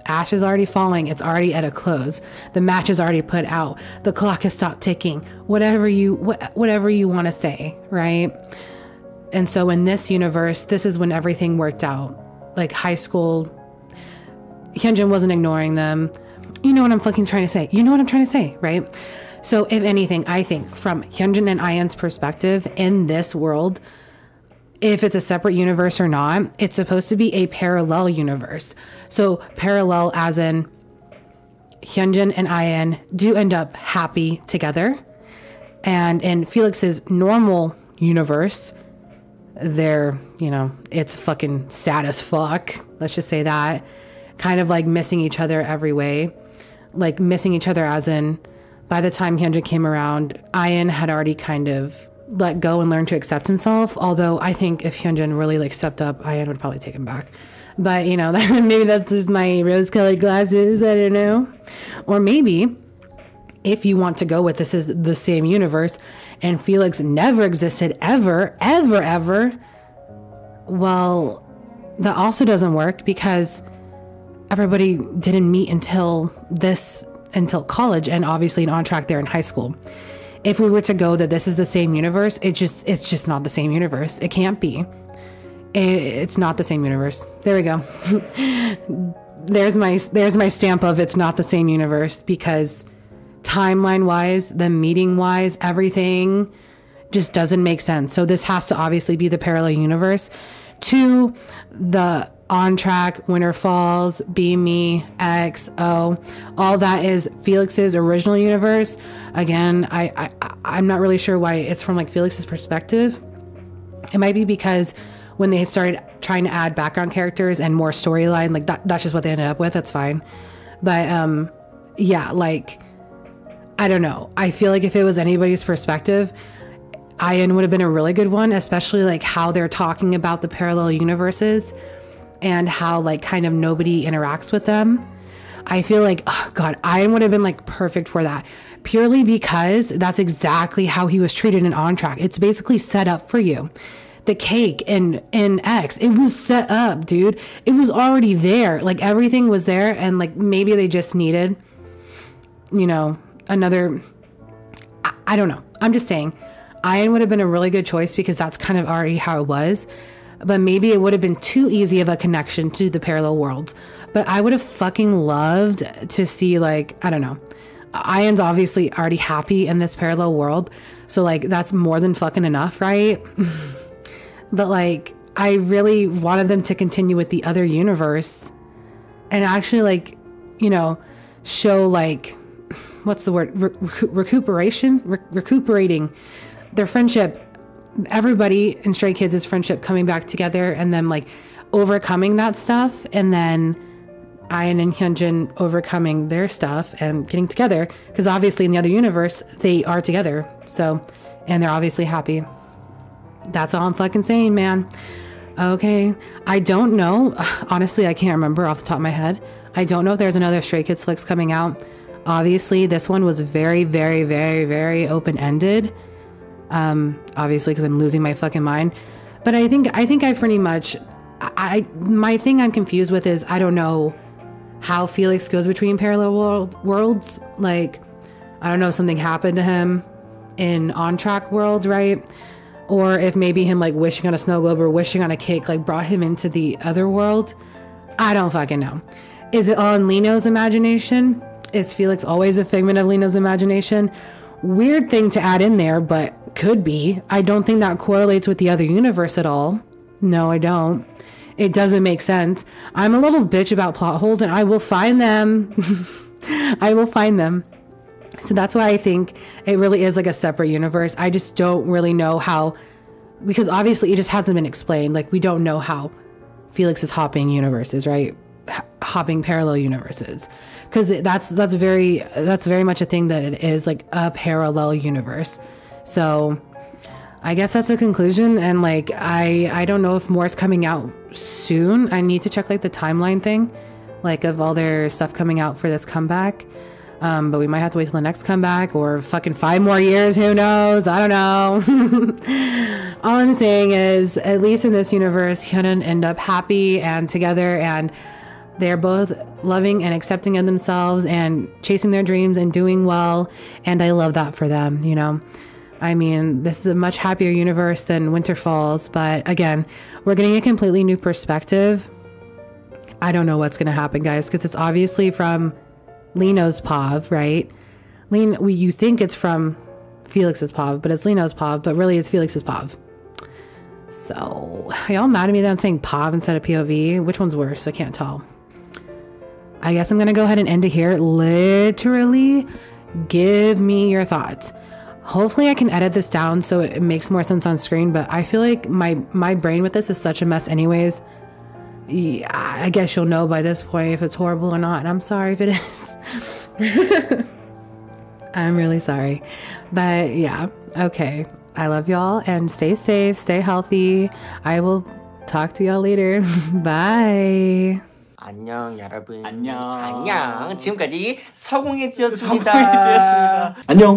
Ash is already falling. It's already at a close. The match is already put out. The clock has stopped ticking. Whatever you want to say, right? And so in this universe, this is when everything worked out. Like high school, Hyunjin wasn't ignoring them. You know what I'm fucking trying to say. You know what I'm trying to say, right? So if anything, I think from Hyunjin and I.N.'s perspective in this world, if it's a separate universe or not. It's supposed to be a parallel universe. So parallel as in Hyunjin and I.N do end up happy together. And in Felix's normal universe, they're, you know, it's fucking sad as fuck. Let's just say that. Kind of like missing each other every way. Like missing each other as in, by the time Hyunjin came around, I.N had already kind of let go and learned to accept himself. Although I think if Hyunjin really like stepped up, I.N would probably take him back. But, you know, maybe that's just my rose-colored glasses. I don't know. Or maybe, if you want to go with this is the same universe and Felix never existed ever, well, that also doesn't work because everybody didn't meet until college, and obviously on track there in high school. If we were to go that this is the same universe, it's just not the same universe. It can't be. It's not the same universe. There we go. There's my stamp of it's not the same universe, because timeline wise, the meeting wise, everything just doesn't make sense. So this has to obviously be the parallel universe to the On Track, Winter Falls, Be Me, XO. All that is Felix's original universe. Again, I'm not really sure why it's from like Felix's perspective. It might be because when they started trying to add background characters and more storyline, like that's just what they ended up with. That's fine. But yeah, like, I don't know. I feel like if it was anybody's perspective, I.N would have been a really good one, especially like how they're talking about the parallel universes and how like kind of nobody interacts with them. I feel like, oh God, I.N would have been like perfect for that, purely because that's exactly how he was treated in On Track. It's basically set up for you. The cake in X, it was set up, dude. It was already there. Like everything was there, and like maybe they just needed, you know, another, I don't know. I'm just saying I.N would have been a really good choice because that's kind of already how it was. But maybe it would have been too easy of a connection to the parallel worlds. But I would have fucking loved to see, like, I don't know. I.N's obviously already happy in this parallel world. So like that's more than fucking enough, right? But like I really wanted them to continue with the other universe and actually like, you know, show like, what's the word? Recuperating their friendship. Everybody in Stray Kids' friendship coming back together and then like overcoming that stuff. And then I.N and Hyunjin overcoming their stuff and getting together. Because obviously in the other universe, they are together. So, and they're obviously happy. That's all I'm fucking saying, man. Okay. I don't know. Honestly, I can't remember off the top of my head. I don't know if there's another Stray Kids flicks coming out. Obviously, this one was very, very, very, very open-ended. Obviously, because I'm losing my fucking mind. But I think I pretty much... my thing I'm confused with is I don't know how Felix goes between parallel worlds. Like, I don't know if something happened to him in On Track world, right? Or if maybe him like wishing on a snow globe or wishing on a cake like brought him into the other world. I don't fucking know. Is it all in Lino's imagination? Is Felix always a figment of Lino's imagination? Weird thing to add in there, but could be. I don't think that correlates with the other universe at all. No, I don't. It doesn't make sense. I'm a little bitch about plot holes and I will find them. I will find them. So that's why I think it really is like a separate universe. I just don't really know how, because obviously it just hasn't been explained. Like we don't know how Felix is hopping universes, right? Hopping parallel universes. Because that's very much a thing that it is, like a parallel universe. So I guess that's the conclusion. And like, I don't know if more is coming out soon. I need to check like the timeline thing, like of all their stuff coming out for this comeback. But we might have to wait till the next comeback or fucking 5 more years. Who knows? I don't know. All I'm saying is, at least in this universe, HyunIN end up happy and together, and they're both loving and accepting of themselves and chasing their dreams and doing well. And I love that for them, you know? I mean, this is a much happier universe than Winter Falls, but again, we're getting a completely new perspective. I don't know what's going to happen, guys, because it's obviously from Lino's POV, right? You think it's from Felix's POV, but it's Lino's POV, but really it's Felix's POV. So, y'all mad at me that I'm saying POV instead of POV? Which one's worse? I can't tell. I guess I'm gonna go ahead and end it here. Literally, give me your thoughts. Hopefully I can edit this down so it makes more sense on screen, but I feel like my brain with this is such a mess anyways. Yeah, I guess you'll know by this point if it's horrible or not, and I'm sorry if it is. I'm really sorry. But yeah, okay. I love y'all and stay safe, stay healthy. I will talk to y'all later. Bye. 안녕 여러분. 안녕. 안녕. 지금까지 서공예지였습니다. 안녕.